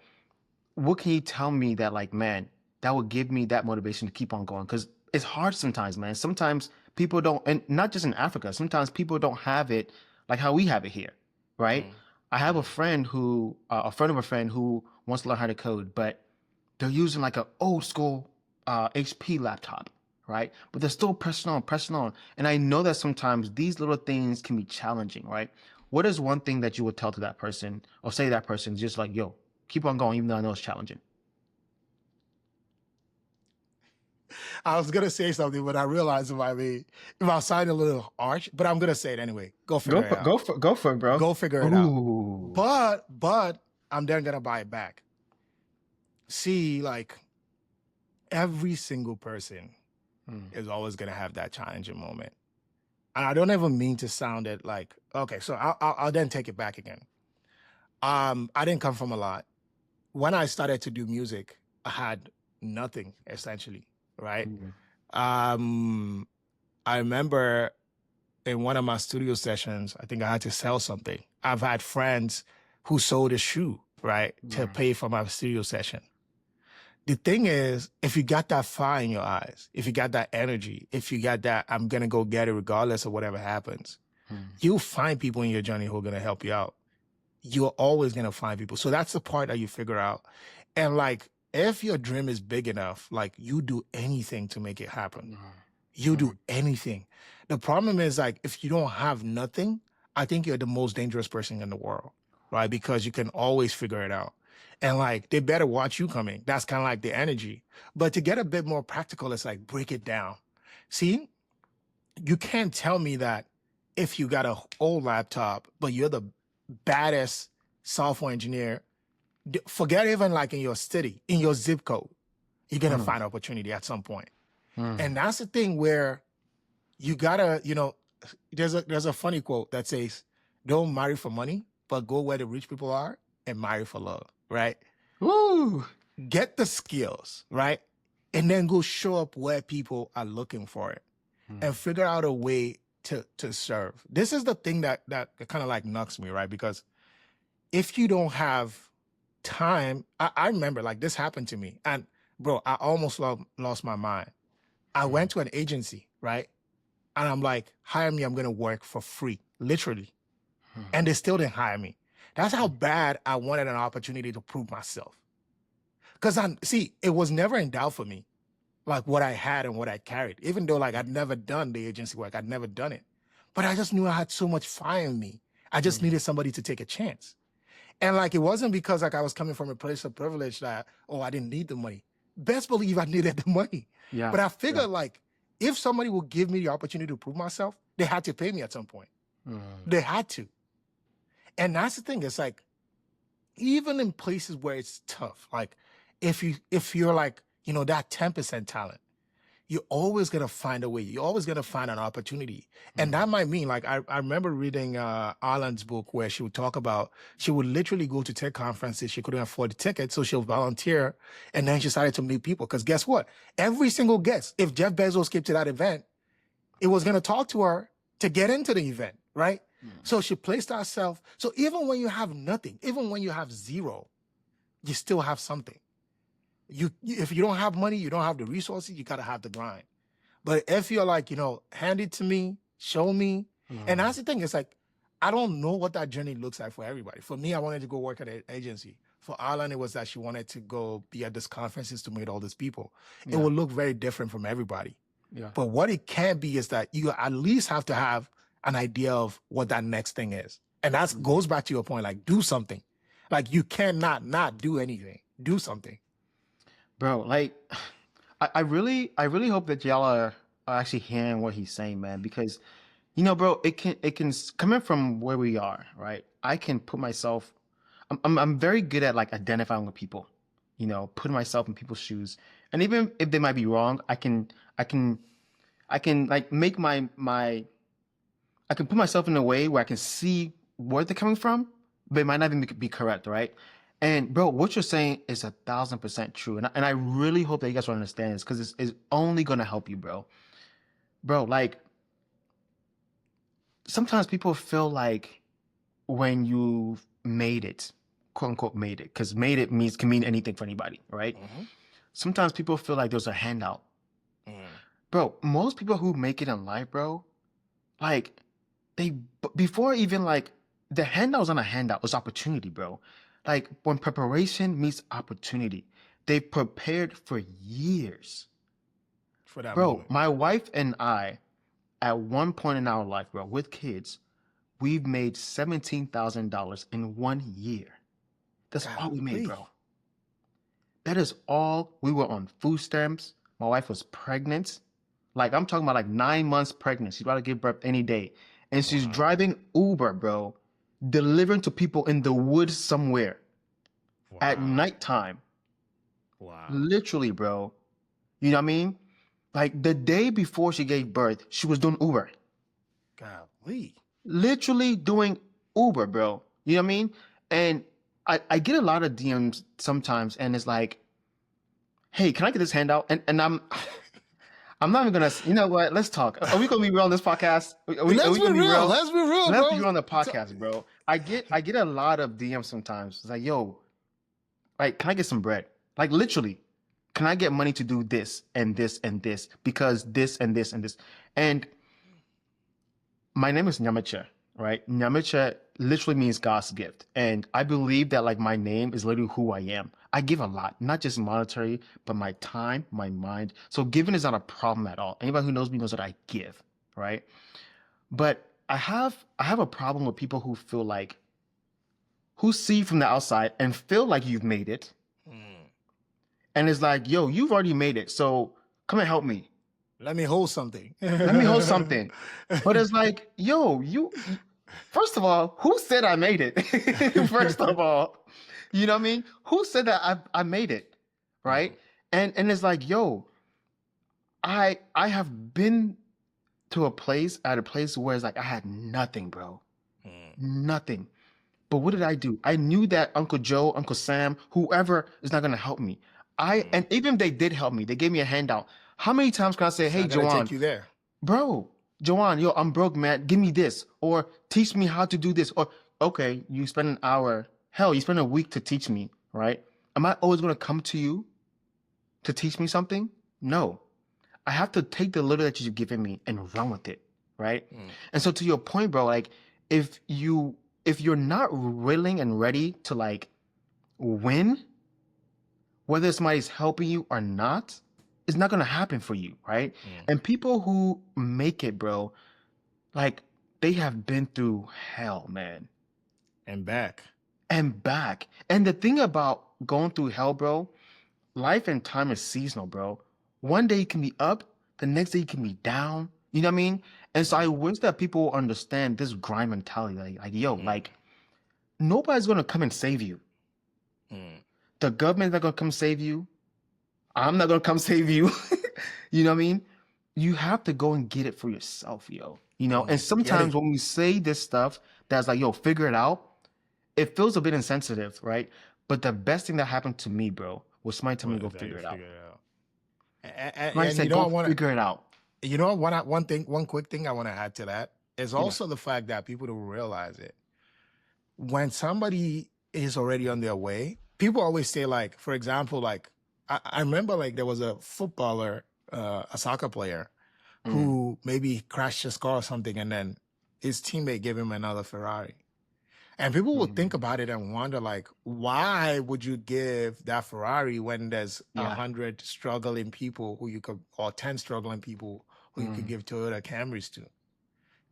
What can you tell me that, like, man, that would give me that motivation to keep on going? Because it's hard sometimes, man. Sometimes people don't, and not just in Africa, sometimes people don't have it like how we have it here, right? I have a friend who, a friend of a friend who wants to learn how to code, but they're using like an old school HP laptop, right? But they're still pressing on. And I know that sometimes these little things can be challenging, right? What is one thing that you would tell to that person, or say to that person, just like, yo, keep on going, even though I know it's challenging? I was gonna say something, but I realized it might sound a little harsh, but I'm gonna say it anyway. Go figure it out. Go for it, bro. Go figure it out. But I'm then gonna buy it back. See, like, every single person is always gonna have that challenging moment, and I don't ever mean to sound it like, okay. So I'll then take it back again. I didn't come from a lot. When I started to do music, I had nothing essentially, right? I remember in one of my studio sessions, I think I had to sell something. I've had friends who sold a shoe, right, to pay for my studio session. The thing is, if you got that fire in your eyes, if you got that energy, if you got that, I'm going to go get it regardless of whatever happens, you'll find people in your journey who are going to help you out. You're always going to find people. So that's the part that you figure out. And like, if your dream is big enough, like, you do anything to make it happen. You do anything. The problem is, like, if you don't have nothing, I think you're the most dangerous person in the world, right? Because you can always figure it out. And like, they better watch you coming. That's kind of like the energy. But to get a bit more practical, it's like, break it down. See, you can't tell me that if you got an old laptop, but you're the baddest software engineer, forget even like in your city, in your zip code, you're going to find opportunity at some point. And that's the thing where you gotta, you know, there's a funny quote that says, don't marry for money, but go where the rich people are and marry for love, right? Woo! Get the skills, right? And then go show up where people are looking for it and figure out a way to serve. This is the thing that kind of like knocks me, right? Because if you don't have time, I remember like this happened to me, and bro, I almost lost my mind. I went to an agency, right? And I'm like, hire me, I'm gonna work for free, literally. And they still didn't hire me. That's how bad I wanted an opportunity to prove myself. Because it was never in doubt for me, like what I had and what I carried, even though like I'd never done the agency work, I'd never done it. But I just knew I had so much fire in me. I just needed somebody to take a chance. And like, it wasn't because like I was coming from a place of privilege that, oh, I didn't need the money. Best believe I needed the money. Yeah. But I figured like, if somebody will give me the opportunity to prove myself, They had to pay me at some point. They had to. And that's the thing. It's like, even in places where it's tough, like if you're like, that 10% talent, you're always gonna find a way. You're always gonna find an opportunity. And that might mean, like, I remember reading Arlen's book where she would talk about, she would literally go to tech conferences. She couldn't afford the ticket, so she'll volunteer. And then she started to meet people. Because guess what? Every single guest, if Jeff Bezos came to that event, it was gonna talk to her to get into the event, right? So she placed herself. So even when you have nothing, even when you have zero, you still have something. If you don't have money, you don't have the resources, you gotta have the grind. But if you're like, hand it to me, show me. And that's the thing. It's like, I don't know what that journey looks like for everybody. For me, I wanted to go work at an agency. For Alan, it was that she wanted to go be at these conferences to meet all these people. It will look very different from everybody. Yeah. But what it can be is that you at least have to have an idea of what that next thing is. And that goes back to your point, like, do something. Like, you cannot not do anything. Do something. Bro, like, I really hope that y'all are actually hearing what he's saying, man, because, bro, it can coming from where we are, right? I can put myself, I'm very good at like identifying with people, putting myself in people's shoes, and even if they might be wrong, I can like make I can put myself in a way where I can see where they're coming from, but it might not even be correct, right? And bro, what you're saying is 1,000% true. And I really hope that you guys will understand this, because it's only going to help you, bro. Bro, like, sometimes people feel like when you've made it, quote unquote made it, because made it can mean anything for anybody, right? Sometimes people feel like there's a handout. Bro, most people who make it in life, bro, like, before even like the handout was on a handout, it was opportunity, bro. Like, when preparation meets opportunity, they prepared for years. For that bro, moment. My wife and I, at one point in our life, bro, with kids, we've made $17,000 in 1 year. That's all we made, bro. That is all. We were on food stamps. My wife was pregnant. Like, I'm talking about like 9 months pregnant. She's about to give birth any day. And she's driving Uber, bro, delivering to people in the woods somewhere at nighttime. Wow. Literally, bro. You know what I mean? Like, the day before she gave birth, she was doing Uber. Golly. Literally doing Uber, bro. You know what I mean? And I get a lot of DMs sometimes, and it's like, hey, can I get this handout? And I'm not even gonna. You know what? Let's talk. Are we gonna be real on this podcast? Let's be real. Let's be real, Let's bro. be real on the podcast, bro. I get a lot of DMs sometimes. It's like, yo, like, can I get some bread? Like, literally, can I get money to do this and this and this, because this and this and this? And my name is Nyamiche, right? Nyamiche literally means God's gift. And I believe that, like, my name is literally who I am. I give a lot, not just monetary, but my time, my mind. So giving is not a problem at all. Anybody who knows me knows that I give, right? But I have a problem with people who feel like, who see from the outside and feel like you've made it. And it's like, yo, you've already made it, so come and help me. Let me hold something. Let me hold something. But it's like, yo, you first of all, who said I made it? First of all, you know what I mean? Who said that I made it? Right? And it's like, yo, I have been to a place where it's like I had nothing, bro. Nothing. But what did I do? I knew that Uncle Joe, Uncle Sam, whoever is not gonna help me. And even if they did help me, they gave me a handout. How many times can I say, hey, JUWON, take you there, bro, JUWON, yo, I'm broke, man. Give me this, or teach me how to do this, or okay, you spend an hour, hell, you spend a week to teach me, right? Am I always gonna come to you to teach me something? No, I have to take the little that you've given me and run with it, right? And so, to your point, bro, like, if you're not willing and ready to like win, whether somebody's helping you or not, it's not gonna happen for you, right? And people who make it, bro, like, they have been through hell, man. And back. And back. And the thing about going through hell, bro, life and time is seasonal, bro. One day you can be up, the next day you can be down. You know what I mean? And so I wish that people understand this grind mentality. Like yo, like nobody's gonna come and save you. The government's not gonna come save you. I'm not gonna come save you. You know what I mean? You have to go and get it for yourself, yo. You know, and Get sometimes it. when we say this stuff that's like, yo, figure it out, it feels a bit insensitive, right? But the best thing that happened to me, bro, was somebody telling me to go That you figure it out. figure it out. Somebody And you said, know, go figure it out. one quick thing I want to add to that is Yeah. also the fact that people don't realize it. When somebody is already on their way, people always say, like, for example, like I remember like there was a footballer, a soccer player, who maybe crashed his car or something, and then his teammate gave him another Ferrari. And people will think about it and wonder, like, why would you give that Ferrari when there's Yeah. 100 struggling people who you could, or 10 struggling people who you could give Toyota Camrys to?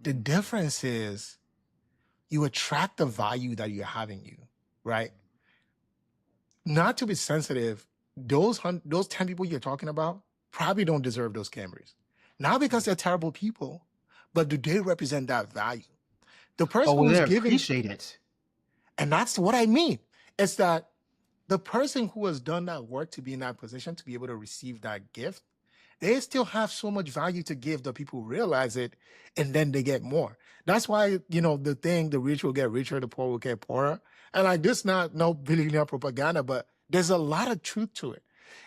The difference is you attract the value that you have in you, right? Not to be sensitive, those 10 people you're talking about probably don't deserve those Camrys. Not because they're terrible people, but do they represent that value? The Oh, person well, who's they giving, appreciate it. and that's what I mean. It's that the person who has done that work to be in that position, to be able to receive that gift, they still have so much value to give that people realize it, and then they get more. That's why, the thing, the rich will get richer, the poor will get poorer. And like this, not no billionaire propaganda, but there's a lot of truth to it.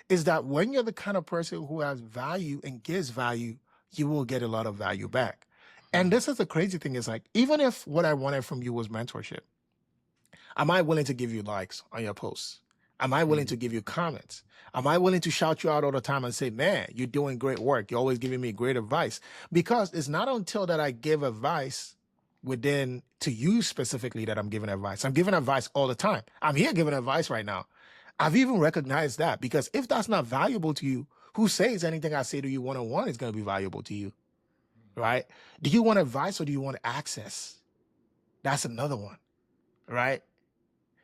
Is that when you're the kind of person who has value and gives value, you will get a lot of value back. And this is the crazy thing, is like, even if what I wanted from you was mentorship, am I willing to give you likes on your posts? Am I willing to give you comments? Am I willing to shout you out all the time and say, man, you're doing great work. You're always giving me great advice? Because it's not until that I give advice to you specifically that I'm giving advice. I'm giving advice all the time. I'm here giving advice right now. I've even recognized that, because if that's not valuable to you, who says anything I say to you one-on-one is going to be valuable to you, right? Do you want advice or do you want access? That's another one, right?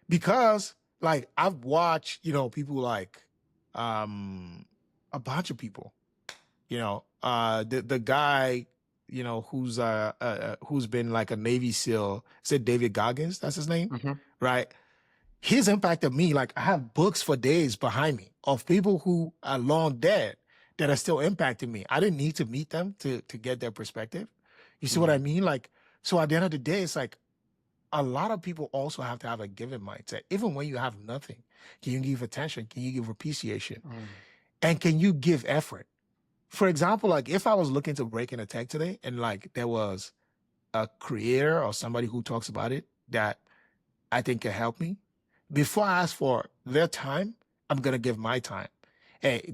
Because like I've watched, people like a bunch of people, the guy, who's been like a Navy SEAL, said David Goggins, that's his name, right? He's impacted me. Like I have books for days behind me of people who are long dead that are still impacting me. I didn't need to meet them to get their perspective. You see what I mean? Like, so at the end of the day, it's like, a lot of people also have to have a giving mindset. Even when you have nothing, can you give attention? Can you give appreciation? And can you give effort? For example, like if I was looking to break in a tech today and like there was a creator or somebody who talks about it that I think can help me, before I ask for their time, I'm going to give my time. Hey,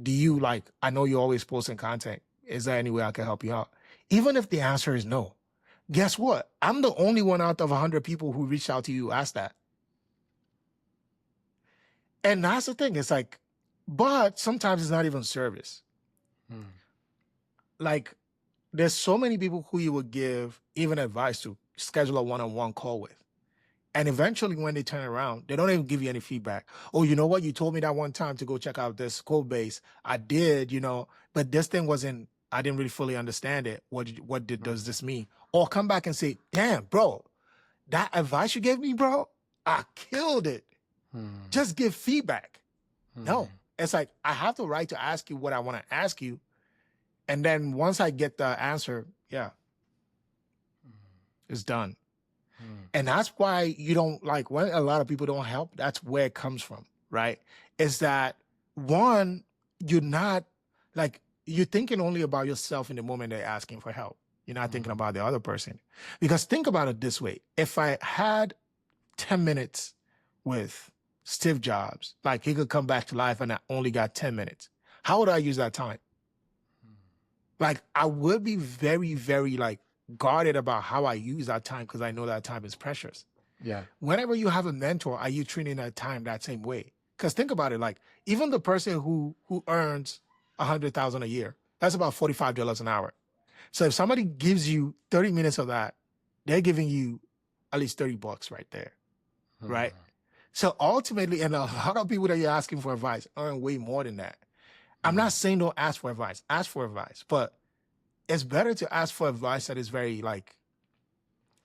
I know you're always posting content. Is there any way I can help you out? Even if the answer is no, guess what? I'm the only one out of 100 people who reached out to you, asked that. And that's the thing. It's like, but sometimes it's not even service. Like, there's so many people who you would give even advice to, schedule a one-on-one call with. And eventually when they turn around, they don't even give you any feedback. Oh, you know what? You told me that one time to go check out this code base. I did, but this thing I didn't really fully understand it. Does this mean? Or come back and say, damn, bro, that advice you gave me, bro, I killed it. Just give feedback. No, it's like, I have the right to ask you what I want to ask you. And then once I get the answer, yeah, it's done. And that's why you don't, like, when a lot of people don't help, that's where it comes from, right? Is that one, you're not like, you're thinking only about yourself in the moment they're asking for help. You're not thinking about the other person. Because think about it this way. If I had 10 minutes with Steve Jobs, like he could come back to life and I only got 10 minutes, how would I use that time? Like I would be very, very like guarded about how I use that time, because I know that time is precious. Yeah. Whenever you have a mentor, are you treating that time that same way? Because think about it, like even the person who earns $100,000 a year, that's about $45 an hour. So if somebody gives you 30 minutes of that, they're giving you at least $30 right there, right? So ultimately, and a lot of people that you're asking for advice earn way more than that. I'm not saying don't ask for advice, but it's better to ask for advice that is very like,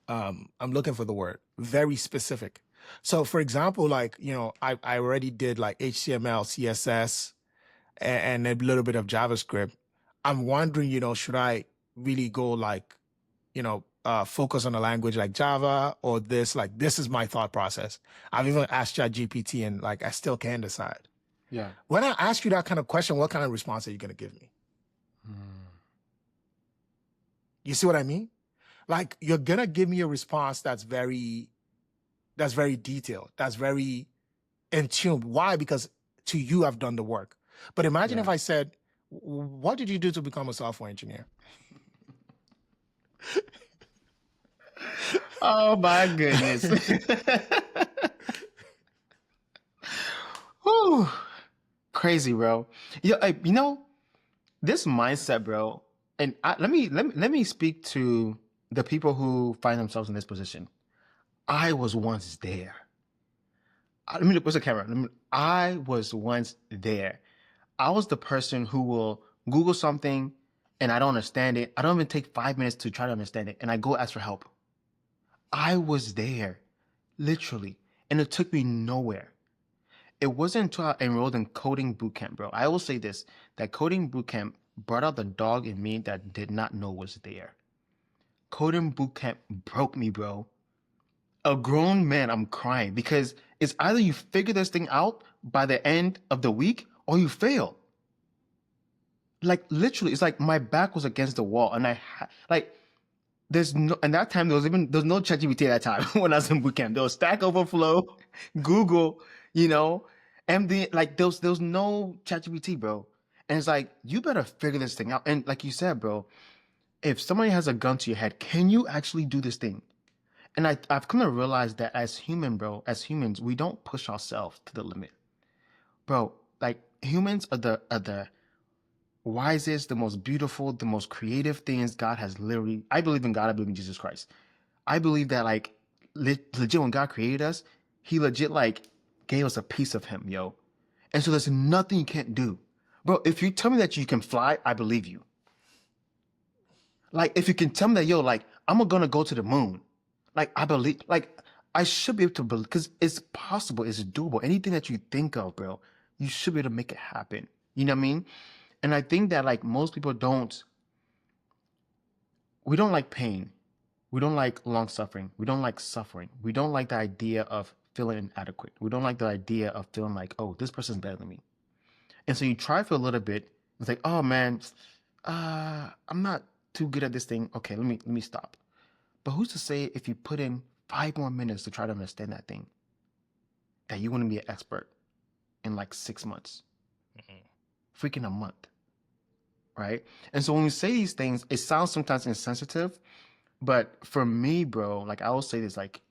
I'm looking for the word, very specific. So for example, like, I already did like HTML, CSS, and a little bit of JavaScript. I'm wondering, should I really go like, focus on a language like Java or this? Like, this is my thought process. I've even asked ChatGPT and like, I still can't decide. Yeah. When I ask you that kind of question, what kind of response are you going to give me? You see what I mean? Like, you're going to give me a response that's very detailed, that's very in tune. Why? Because to you, I've done the work. But imagine if I said, what did you do to become a software engineer? Oh my goodness. Whew. Crazy, bro. This mindset, bro. And let me speak to the people who find themselves in this position. I was once there. Let me look. Where's the camera? I was once there. I was the person who will Google something and I don't understand it. I don't even take 5 minutes to try to understand it, and I go ask for help. I was there, literally, and it took me nowhere. It wasn't until I enrolled in coding bootcamp, bro. I will say this, that coding bootcamp brought out the dog in me that did not know was there. Coding bootcamp broke me, bro. A grown man, I'm crying because it's either you figure this thing out by the end of the week or you fail. Like literally, it's like my back was against the wall, and there's no, and that time there was no ChatGPT at that time when I was in bootcamp. There was Stack Overflow, Google, MD. Like there was no ChatGPT, bro. And it's like you better figure this thing out. And like you said, bro, if somebody has a gun to your head, can you actually do this thing? And I've come to realize that as humans, we don't push ourselves to the limit, bro. Like humans are the wisest, the most beautiful, the most creative things God has literally. I believe in God. I believe in Jesus Christ. I believe that like legit when God created us, He legit like gave us a piece of Him, yo. And so there's nothing you can't do, bro. If you tell me that you can fly, I believe you. Like if you can tell me that, yo, like I'm gonna go to the moon, like I believe, like I should be able to believe because it's possible, it's doable. Anything that you think of, bro, you should be able to make it happen. You know what I mean? And I think that like most people we don't like pain. We don't like long suffering. We don't like suffering. We don't like the idea of feeling inadequate. We don't like the idea of feeling like, oh, this person's better than me. And so you try for a little bit. It's like, oh man, I'm not too good at this thing. Okay, let me stop. But who's to say if you put in 5 more minutes to try to understand that thing, that you want to be an expert in like 6 months, freaking a month, right? And so when we say these things, it sounds sometimes insensitive, but for me, bro, like I will say this, like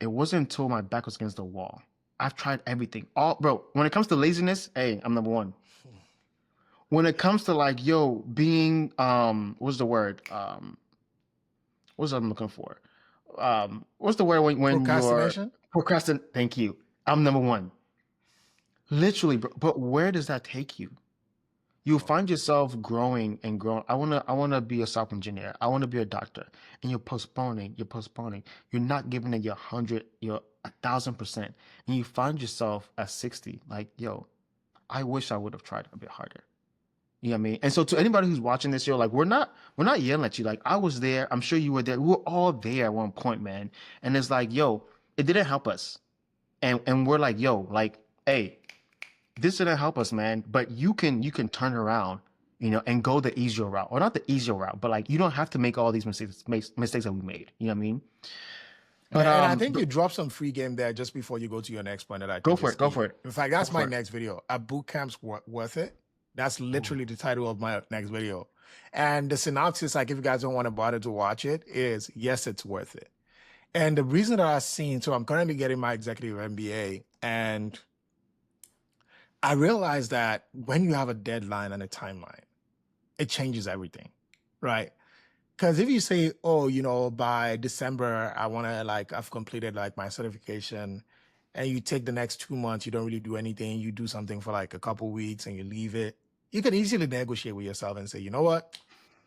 it wasn't until my back was against the wall. I've tried everything. Bro, when it comes to laziness, hey, I'm number one. When it comes to like, yo, being, what's the word? What's I'm looking for? What's the word when you're Procrastination? procrastinating? Thank you. I'm number one. Literally, bro. But where does that take you? You'll find yourself growing and growing. I wanna be a software engineer. I want to be a doctor. And you're postponing. You're not giving it your 1,000%. And you find yourself at 60, like, yo, I wish I would have tried a bit harder. You know what I mean? And so to anybody who's watching this, like, we're not yelling at you. Like, I was there. I'm sure you were there. We were all there at one point, man. And it's like, yo, it didn't help us. And we're like, yo, like, hey, this didn't help us, man. But you can turn around, and go the easier route. Or not the easier route, but like you don't have to make all these mistakes that we made. You know what I mean? But And I think you dropped some free game there just before you go to your next point that I go think for is it. Go key. for it. In fact, Go that's my for it. next video. Are boot camps worth it? That's literally the title of my next video. And the synopsis, like if you guys don't want to bother to watch it, is yes, it's worth it. And the reason that I've seen, so I'm currently getting my executive MBA, and I realized that when you have a deadline and a timeline, it changes everything, right? Because if you say, oh, by December, I want to I've completed like my certification, and you take the next 2 months, you don't really do anything, you do something for like a couple weeks and you leave it, you can easily negotiate with yourself and say, you know what?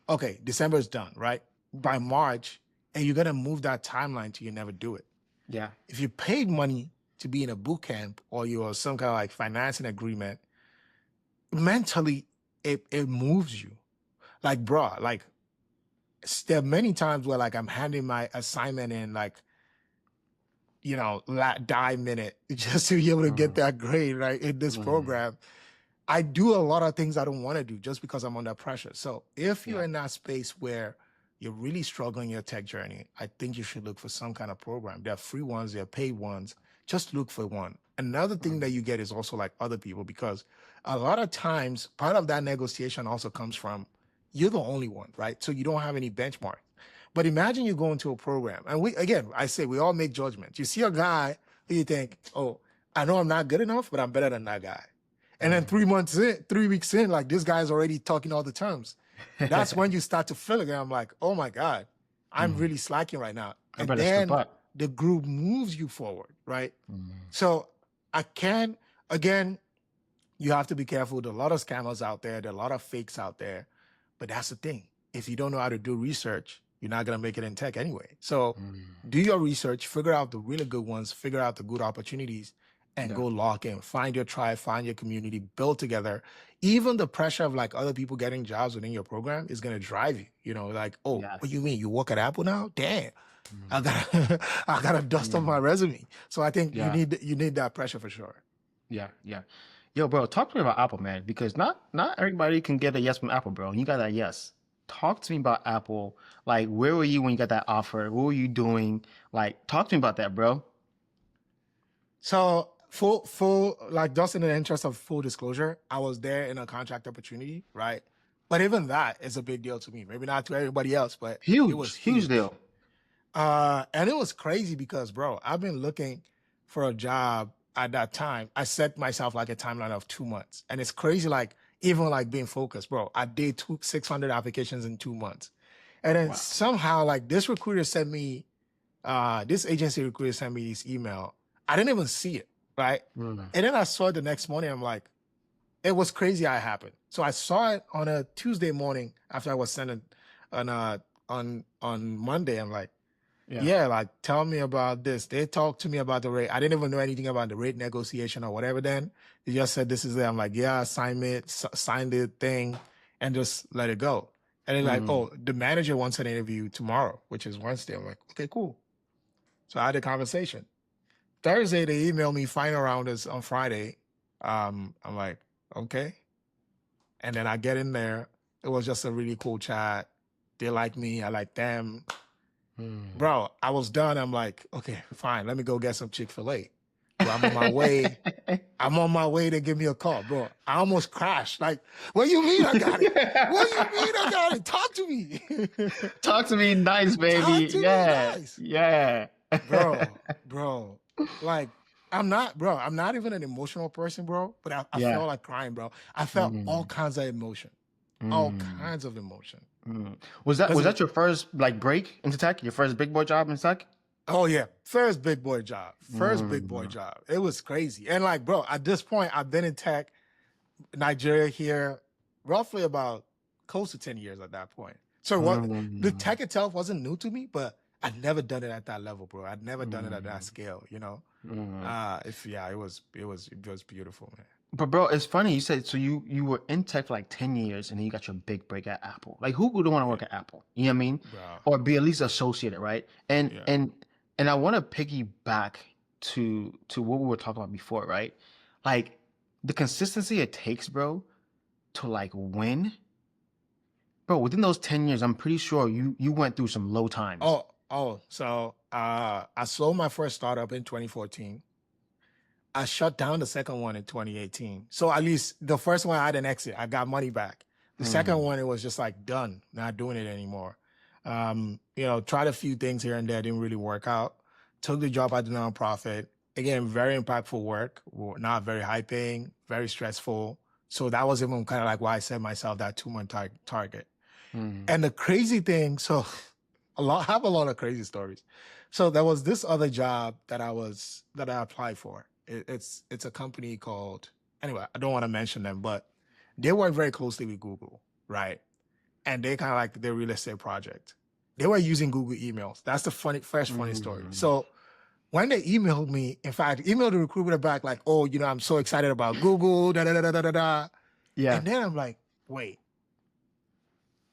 Okay, December is done, right? By March, and you're gonna move that timeline till you never do it. Yeah. If you paid money to be in a boot camp or you're some kind of like financing agreement, mentally it moves you. Like, bro, like there are many times where like I'm handing my assignment in like, die minute just to be able to get Mm, that grade, right? In this mm, program. I do a lot of things I don't want to do just because I'm under pressure. So if you're yeah. in that space where you're really struggling your tech journey, I think you should look for some kind of program. There are free ones, there are paid ones. Just look for one. Another thing Mm, that you get is also like other people, because a lot of times part of that negotiation also comes from you're the only one, right? So you don't have any benchmark. But imagine you go into a program, and I say we all make judgments. You see a guy who you think, oh, I know I'm not good enough, but I'm better than that guy. And then mm. 3 weeks in, like this guy's already talking all the terms. That's when you start to feel again. I'm like, oh my God, I'm Mm. really slacking right now. I And better step then up. the group moves you forward, right? Mm, So I can, again, you have to be careful. There are a lot of scammers out there. There are a lot of fakes out there. But that's the thing. If you don't know how to do research, you're not going to make it in tech anyway. So mm. do your research, figure out the really good ones, figure out the good opportunities, and Yeah. go lock in. Find your tribe, find your community, build together. Even the pressure of like other people getting jobs within your program is going to drive you. Like, oh, what do Yes. you mean? You work at Apple now? Damn. Mm, I gotta I gotta dust off my mm. resume. So I think Yeah. you need that pressure for sure. Yeah. Yeah. Yo, bro, talk to me about Apple, man, because not everybody can get a yes from Apple, bro. You got that yes. Talk to me about Apple. Like, where were you when you got that offer? What were you doing? Like, talk to me about that, bro. So like just in the interest of full disclosure, I was there in a contract opportunity, right? But even that is a big deal to me. Maybe not to everybody else, but it was Huge, huge huge. deal. And it was crazy because, bro, I've been looking for a job at that time. I set myself like a timeline of 2 months. And it's crazy, like, even like being focused, bro. I did 600 applications in 2 months. And then Wow. somehow, like, this agency recruiter sent me this email. I didn't even see it, right? Mm, And then I saw it the next morning. I'm like, it was crazy how it happened. So I saw it on a Tuesday morning after I was sent it on Monday. I'm like, yeah. yeah, like tell me about this. They talked to me about the rate. I didn't even know anything about the rate negotiation or whatever then. They just said this is it. I'm like, yeah, sign the thing and just let it go. And they're like, Mm, oh, the manager wants an interview tomorrow, which is Wednesday. I'm like, okay, cool. So I had a conversation. Thursday, they emailed me final round is on Friday. I'm like, okay. And then I get in there. It was just a really cool chat. They like me. I like them. mm. Bro, I was done. I'm like, okay, fine. Let me go get some Chick-fil-A. Bro, I'm on my way. I'm on my way to give me a call, bro. I almost crashed. Like, what do you mean I got it? What do you mean I got it? Talk to me. Talk to me nice, Talk baby. to me Yeah, nice. yeah. Bro, like, I'm not even an emotional person, bro, but I Yeah. felt like crying, bro. I felt all Mm, kinds of emotion, all mm, kinds of emotion. mm. Was that Because was that your first like break into tech? Your first big boy job in tech? oh yeah, first big boy job, first big boy Mm, job. It was crazy. And like, bro, at this point, I've been in tech, Nigeria here, roughly about close to 10 years at that point. So what the mm, tech itself wasn't new to me, but I'd never done it at that level, bro. I'd never done it at that mm, scale. mm. If yeah, it was beautiful, man. But bro, it's funny you said so you were in tech for like 10 years and then you got your big break at Apple. Like who would want to Yeah, work at Apple? You know what I mean? bro. Or be at least associated, right? And Yeah. and and I want to piggyback to what we were talking about before, right? Like the consistency it takes, bro, to like win. Bro, within those 10 years, I'm pretty sure you went through some low times. So I sold my first startup in 2014. I shut down the second one in 2018. So at least the first one I had an exit. I got money back. The second Mm, one, it was just like done, not doing it anymore. Tried a few things here and there, didn't really work out. Took the job at the nonprofit. Again, very impactful work, not very high paying, very stressful. So that was even kind of like why I set myself that 2 month target. mm, And the crazy thing, so have a lot of crazy stories. So there was this other job that I applied for. It's a company called, anyway, I don't want to mention them, but they work very closely with Google, right? and they kind of like their real estate project. They were using Google emails. That's the funny story. So when they emailed me, in fact, emailed the recruiter back like, oh, I'm so excited about Google, da da da da da da da. Yeah. And then I'm like, wait,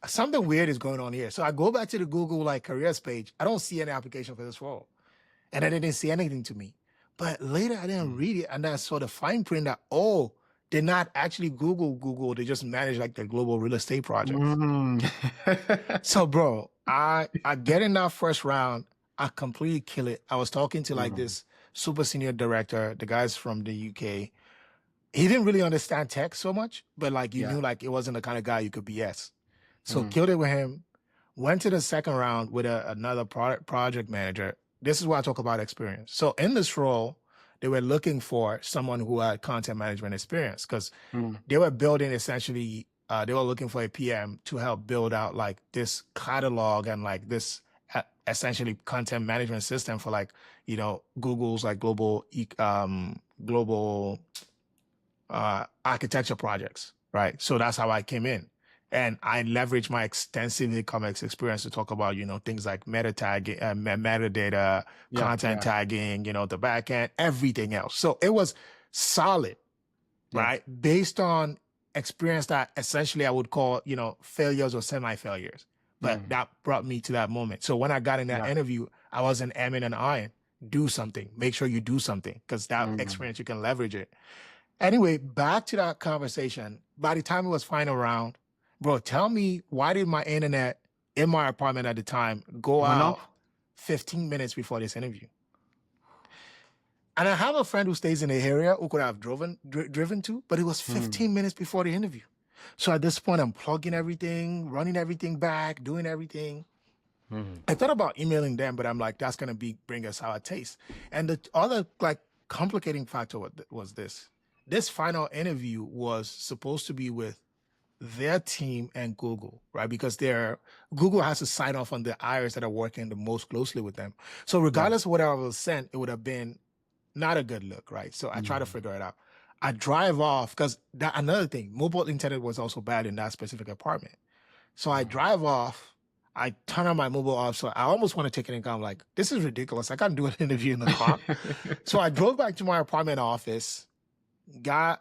something weird is going on here. So I go back to the Google like careers page. I don't see any application for this role. And I didn't see anything to me. But later I didn't read it. And then I saw the fine print that, oh, they're not actually Google. They just manage like the global real estate projects. So bro, I get in that first round. I completely kill it. I was talking to like this super senior director, the guys from the UK. He didn't really understand tech so much, but like you knew like it wasn't the kind of guy you could BS. So killed it with him. Went to the second round with another project manager. This is where I talk about experience. So in this role, they were looking for someone who had content management experience because they were building essentially, they were looking for a PM to help build out like this catalog and like this essentially content management system for like, Google's like global architecture projects, right? So that's how I came in. And I leveraged my extensive e-commerce experience to talk about, things like metadata, content tagging, the back end, everything else. So it was solid, right? Based on experience that essentially I would call, failures or semi-failures. But that brought me to that moment. So when I got in that interview, I wasn't aiming and eyeing. Do something. Make sure you do something because that experience, you can leverage it. Anyway, back to that conversation. By the time it was final round, bro, tell me, why did my internet in my apartment at the time go out 15 minutes before this interview? And I have a friend who stays in the area who could have driven to, but it was 15 minutes before the interview. So at this point, I'm plugging everything, running everything back, doing everything. I thought about emailing them, but I'm like, that's going to bring a sour taste. And the other like complicating factor was this. This final interview was supposed to be with their team and Google, right? Because Google has to sign off on the hires that are working the most closely with them. So regardless of what I was sent, it would have been not a good look, right? So I try to figure it out. I drive off because another thing, mobile internet was also bad in that specific apartment. So I drive off, I turn on my mobile off. So I almost want to take it and I'm like, this is ridiculous. I can't do an interview in the car. So I drove back to my apartment office, got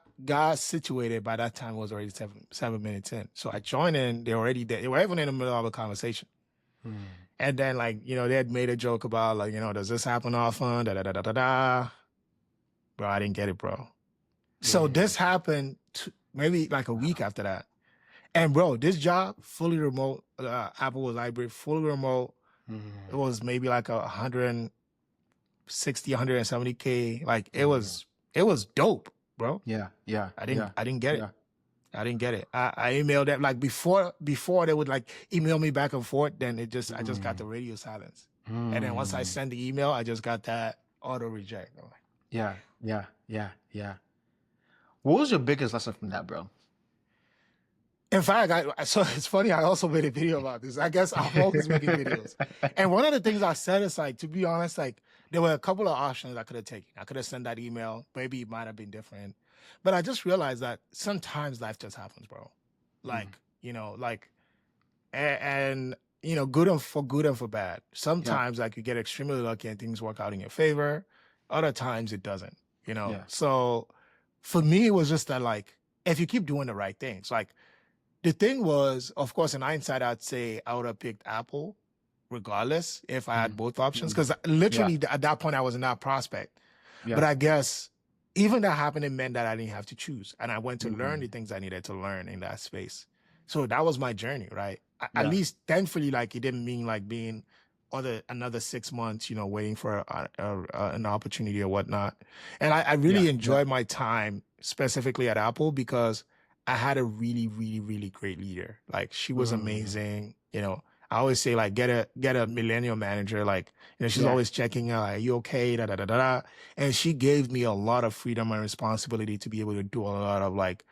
situated. By that time, it was already 7 minutes in. So I joined in. They were already there. They were even in the middle of a conversation. And then like, they had made a joke about like, does this happen often? Da, da, da, da, da, da. Bro, I didn't get it, bro. So this happened maybe like a week after that. And bro, this job, fully remote, Apple was hybrid, fully remote. It was maybe like 160, 170K. Like it was dope, bro. I didn't get it. I didn't get it. I emailed them like before they would like email me back and forth. Then I just got the radio silence. And then once I send the email, I just got that auto reject. Yeah. What was your biggest lesson from that, bro? In fact, so it's funny, I also made a video about this. I guess I'm always making videos. And one of the things I said is like, to be honest, like there were a couple of options I could have taken. I could have sent that email. Maybe it might have been different. But I just realized that sometimes life just happens, bro. Like, and good and for bad. Sometimes like you get extremely lucky and things work out in your favor. Other times it doesn't, So for me, it was just that like, if you keep doing the right things, like the thing was, of course, in hindsight, I'd say I would have picked Apple regardless if I had both options. Because literally at that point, I was in that prospect. But I guess even that happening meant that I didn't have to choose. And I went to learn the things I needed to learn in that space. So that was my journey, right? At least thankfully, like it didn't mean like being another 6 months, waiting for an opportunity or whatnot. And I really enjoyed my time specifically at Apple because I had a really, really, really great leader. Like she was amazing. I always say like get a millennial manager. Like, she's always checking out, like, are you okay? Da, da, da, da, da. And she gave me a lot of freedom and responsibility to be able to do a lot of like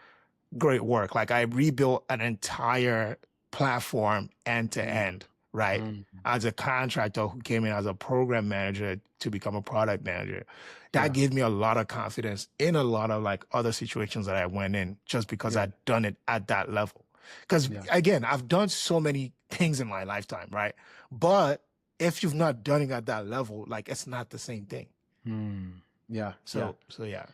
great work. Like I rebuilt an entire platform end to end, right? As a contractor who came in as a program manager to become a product manager. That gave me a lot of confidence in a lot of like other situations that I went in just because I'd done it at that level. Because Yeah. again, I've done so many things in my lifetime, right? But if you've not done it at that level, like it's not the same thing. Hmm. Yeah. Yeah. So yeah.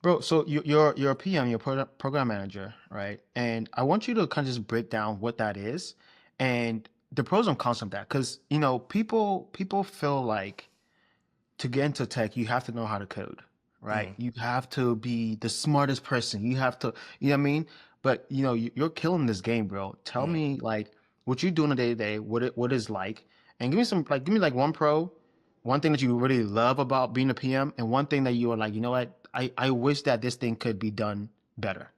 Bro, so you're a PM, you're a program manager, right? And I want you to kind of just break down what that is and the pros and cons of that. Because you know, people feel like to get into tech, you have to know how to code, right? Mm, You have to be the smartest person. You have to, you know what I mean? But you know, you're killing this game, bro. Tell mm. me like what you do on a day to day, what is like, and give me some like give me like one pro, one thing that you really love about being a PM, and one thing that you are like, you know what, I wish that this thing could be done better.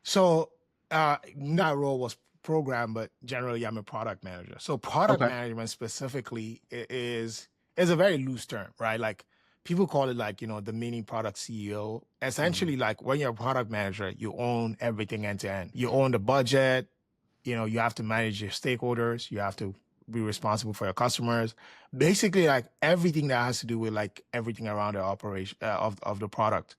So that role was program, but generally I'm a product manager. So product Okay. management specifically is a very loose term, right? Like people call it like, the mini product CEO. Mhm. Essentially, like when you're a product manager, you own everything end to end. You own the budget, you have to manage your stakeholders, you have to be responsible for your customers. Basically, like everything that has to do with like everything around the operation of the product.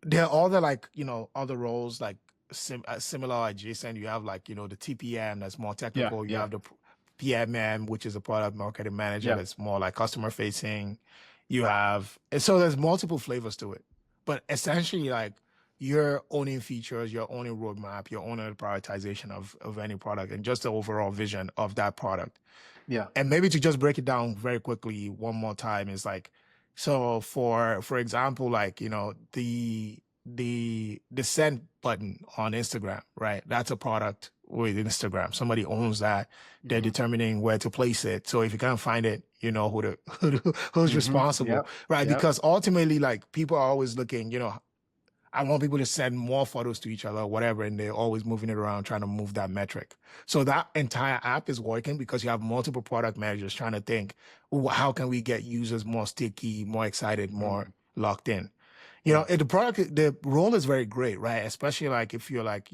There are other like other roles like similar adjacent. You have like the TPM that's more Yeah. technical. You Yeah. have the PMM, which is a product marketing manager Yeah. that's more like customer facing. You have and so there's multiple flavors to it, but essentially like you're owning features, you're owning roadmap, you're owning the prioritization of any product and just the overall vision of that product. Yeah. And maybe to just break it down very quickly one more time is like, so for example, like the send button on Instagram, right? That's a product with Instagram. Somebody owns that. They're Hmm. determining where to place it. So if you can't find it, you know who's Hmm. responsible, Yep. right? Yep. Because ultimately, like people are always looking, I want people to send more photos to each other or whatever, and they're always moving it around trying to move that metric. So that entire app is working because you have multiple product managers trying to think, "Ooh, how can we get users more sticky, more excited, more Mhm. locked in?" Yeah. The role is very great, right? Especially like if you're like,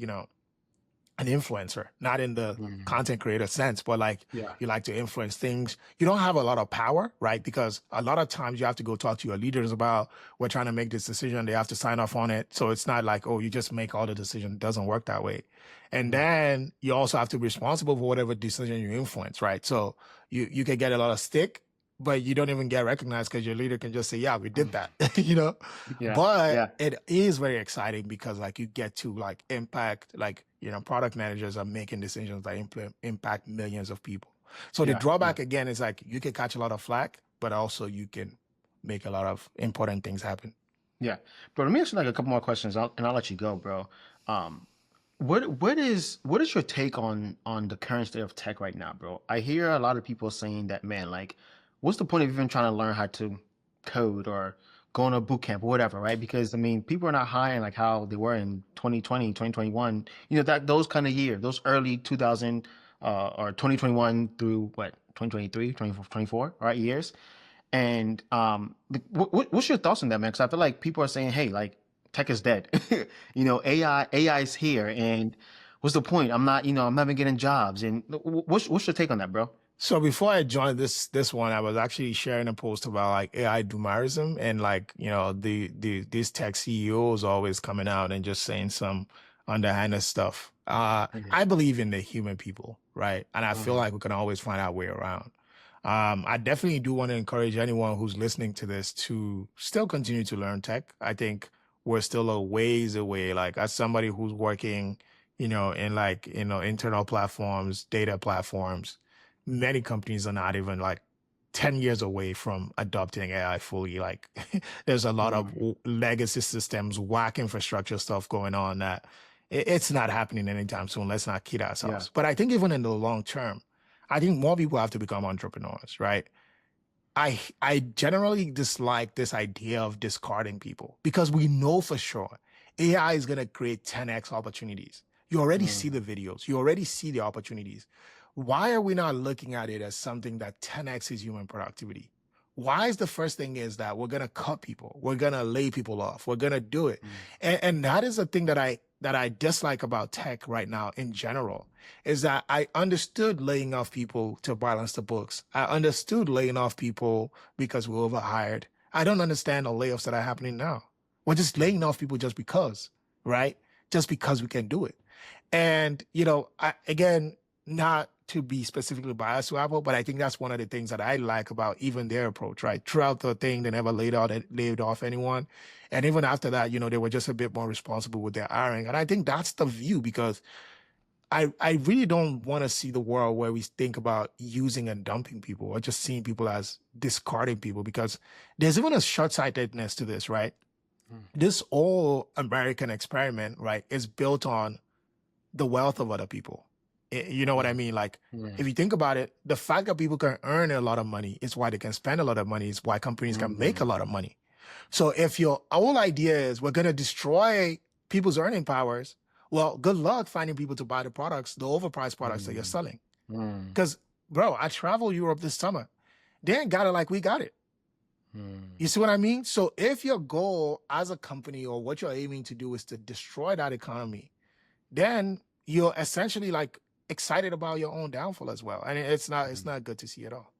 an influencer, not in the Mhm. content creator sense, but like Yeah. you like to influence things. You don't have a lot of power, right? Because a lot of times you have to go talk to your leaders about we're trying to make this decision. They have to sign off on it. So it's not like, oh, you just make all the decision. It doesn't work that way. And Yeah. then you also have to be responsible for whatever decision you influence, right? So you can get a lot of stick, but you don't even get recognized because your leader can just say, yeah, we did that, Yeah. But Yeah. it is very exciting because like you get to like impact, like, product managers are making decisions that impact millions of people. So the Yeah. Yeah. drawback again is like you can catch a lot of flack, but also you can make a lot of important things happen. Yeah. Bro, let me ask you like a couple more questions, and I'll let you go, bro. Um, what is your take on the current state of tech right now, bro? I hear a lot of people saying that, man, like, what's the point of even trying to learn how to code or go on a boot camp or whatever, right? Because I mean, people are not hiring like how they were in 2020, 2021. You know, that those kind of years, those early 2000 or 2021 through what 2023, 24, right, years. And what's your thoughts on that, man? Because I feel like people are saying, "Hey, like tech is dead." You know, AI is here, and what's the point? I'm not even getting jobs. And what's your take on that, bro? So before I joined this one, I was actually sharing a post about like AI doomerism and like, these tech CEOs always coming out and just saying some underhanded stuff. Okay. I believe in the human people, right? And I feel Uh-huh. like we can always find our way around. I definitely do want to encourage anyone who's listening to this to still continue to learn tech. I think we're still a ways away. Like as somebody who's working, in like, internal platforms, data platforms, many companies are not even like 10 years away from adopting AI fully. Like there's a lot of Mhm. legacy systems, whack infrastructure stuff going on that it's not happening anytime soon. Let's not kid Yeah. ourselves. But I think even in the long term, I think more people have to become entrepreneurs, right? I generally dislike this idea of discarding people because we know for sure AI is going to create 10x opportunities. You already see the Mhm. videos, you already see the opportunities. Why are we not looking at it as something that 10x is human productivity? Why is the first thing is that we're going to cut people, we're going to lay people off, we're going to do it. Mhm. And that is the thing that I dislike about tech right now in general is that I understood laying off people to balance the books. I understood laying off people because we're overhired. I don't understand the layoffs that are happening now. We're just laying off people just because, right? Just because we can do it. And, again, not to be specifically biased to Apple, but I think that's one of the things that I like about even their approach, right? Throughout the thing, they never laid off anyone. And even after that, they were just a bit more responsible with their hiring. And I think that's the view, because I really don't want to see the world where we think about using and dumping people, or just seeing people as discarding people, because there's even a short-sightedness to this, right? This all American experiment, right, is built on the wealth of other people. You know what I mean? Like, if you think about it, the fact that people can earn a lot of money is why they can spend a lot of money, is why companies can make a lot of money. So if your whole idea is we're going to destroy people's earning powers, well, good luck finding people to buy the overpriced products that you're selling. Because, bro, I traveled Europe this summer. They ain't got it like we got it. You see what I mean? So if your goal as a company, or what you're aiming to do, is to destroy that economy, then you're essentially like excited about your own downfall as well. And it's not good to see at all.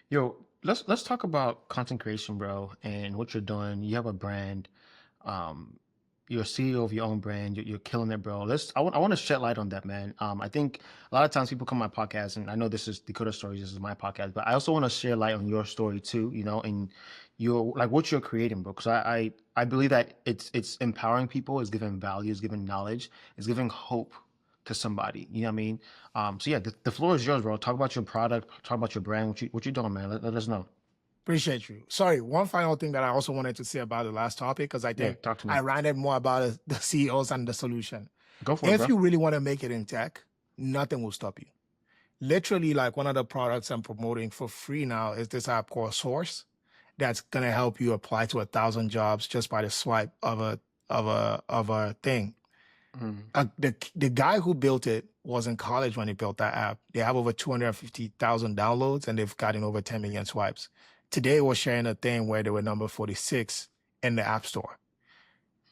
Yo, let's talk about content creation, bro, and what you're doing. You have a brand. You're a CEO of your own brand. You're killing it, bro. I want to shed light on that, man. I think a lot of times people come on my podcast, and I know this is Decoded Stories, this is my podcast, but I also want to share light on your story too, and your, like, what you're creating, bro. Because I believe that it's empowering people, it's giving value, it's giving knowledge, it's giving hope to somebody. You know what I mean? So yeah, the floor is yours, bro. Talk about your product, talk about your brand, what you doing, man. Let us know. Appreciate you. Sorry, one final thing that I also wanted to say about the last topic, because I think talk to me. I ranted more about the CEOs and the solution. Go for it, If bro. you really want to make it in tech, nothing will stop you. Literally, like, one of the products I'm promoting for free now is this app called Source, that's gonna help you apply to 1,000 jobs just by the swipe of a thing. The guy who built it was in college when he built that app. They have over 250,000 downloads, and they've gotten over 10 million swipes. Today, we're sharing a thing where they were number 46 in the App Store.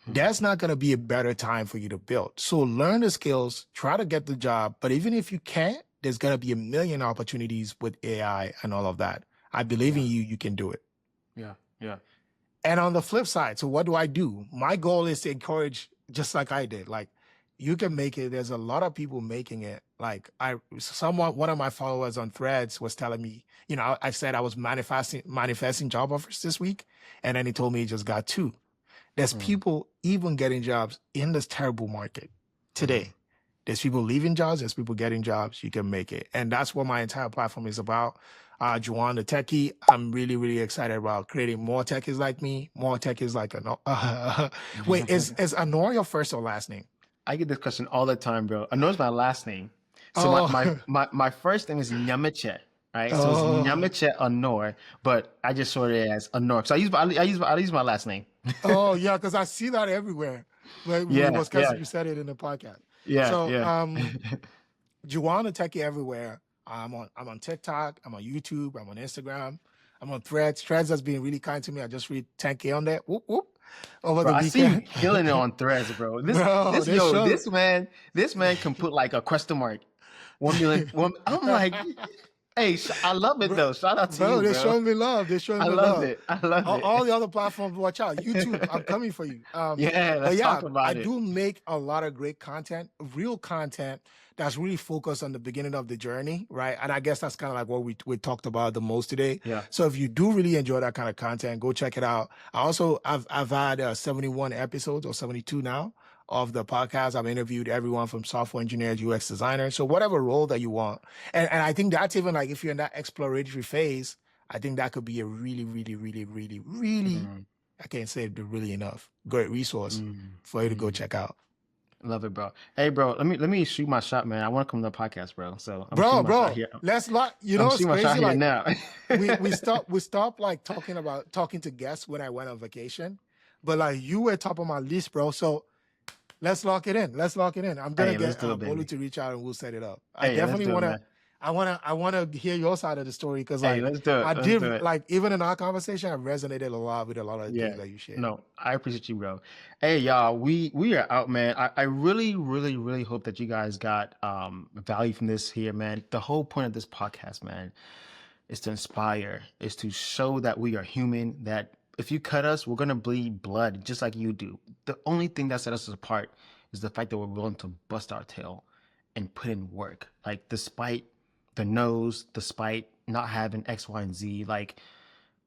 That's not going to be a better time for you to build. So learn the skills, try to get the job. But even if you can't, there's going to be a million opportunities with AI and all of that. I believe in you. You can do it. Yeah. And on the flip side, so what do I do? My goal is to encourage, just like I did. Like, you can make it. There's a lot of people making it. Like, one of my followers on Threads was telling me, I said I was manifesting job offers this week, and then he told me he just got 2. There's people even getting jobs in this terrible market today. There's people leaving jobs. There's people getting jobs. You can make it. And that's what my entire platform is about. JUWON, the techie, I'm really, really excited about creating more techies like me, more techies like Anor. Wait, is Anor your first or last name? I get this question all the time, bro. Anor's my last name. So my first name is Nyamiche, right? So it's Nyamiche Anor, but I just sort it as Anor. So I use my last name. Oh yeah, because I see that everywhere. Like, you said it in the podcast. Yeah. So JUWON, the techie everywhere. I'm on TikTok, I'm on YouTube, I'm on Instagram, I'm on Threads. Threads has been really kind to me. I just read 10K on that. Whoop whoop. Over the weekend. I see you killing it on Threads, bro. This man can put like a question mark. 1 million. I'm like, hey, I love it though. Shout out to you, bro. They're showing me love. I love it. All the other platforms, watch out. YouTube, I'm coming for you. Let's talk about it. I do make a lot of great content, real content that's really focused on the beginning of the journey, right? And I guess that's kind of like what we talked about the most today. Yeah. So if you do really enjoy that kind of content, go check it out. I've had 71 episodes, or 72 now, of the podcast. I've interviewed everyone from software engineers, UX designers, so whatever role that you want. And I think that's even like, if you're in that exploratory phase, I think that could be a really, really, really, really, really, I can't say it really enough, great resource for you to go check out. Love it, bro. Hey, bro, let me shoot my shot, man. I want to come to the podcast, bro. So bro, let's not. It's crazy. Like, now. we stopped like talking to guests when I went on vacation, but like, you were top of my list, bro. So let's lock it in. I'm gonna get Bolu to reach out and we'll set it up. I definitely want to. I want to hear your side of the story, because like, let's do it. Like, even in our conversation, I resonated a lot with a lot of the things that you shared. No, I appreciate you, bro. Hey, y'all, we are out, man. I really, really, really hope that you guys got value from this here, man. The whole point of this podcast, man, is to inspire, is to show that we are human, that if you cut us, we're gonna bleed blood just like you do. The only thing that sets us apart is the fact that we're willing to bust our tail and put in work. Like despite the no's, despite not having X, Y, and Z, like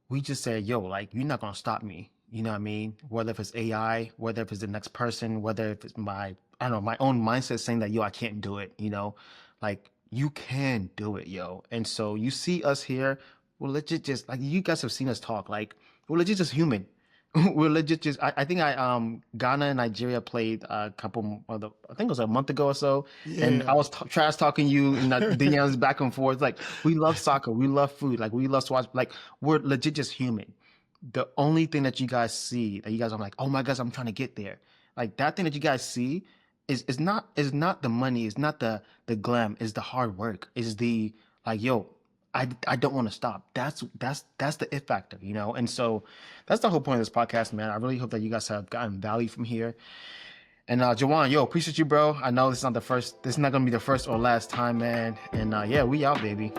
we just said, yo, like you're not gonna stop me. You know what I mean? Whether if it's AI, whether if it's the next person, whether if it's my, I don't know, my own mindset saying that, yo, I can't do it, you know? Like you can do it, yo. And so you see us here, we're legit just like you guys have seen us talk, like we're legit just human. We're legit just I think Ghana and Nigeria played a couple of the I think it was a month ago or so, and I Yeah. was trash talking you and the DMs back and forth. Like we love soccer, we love food, like we love to watch. Like we're legit just human. The only thing that you guys see that you guys are like, oh my gosh, I'm trying to get there. Like that thing that you guys see is not the money, is not the glam, is the hard work, is the like, yo, I don't want to stop. That's the it factor, you know? And so that's the whole point of this podcast, man. I really hope that you guys have gotten value from here. And JUWON, yo, appreciate you, bro. I know this is not gonna be the first or last time, man. And yeah, we out, baby.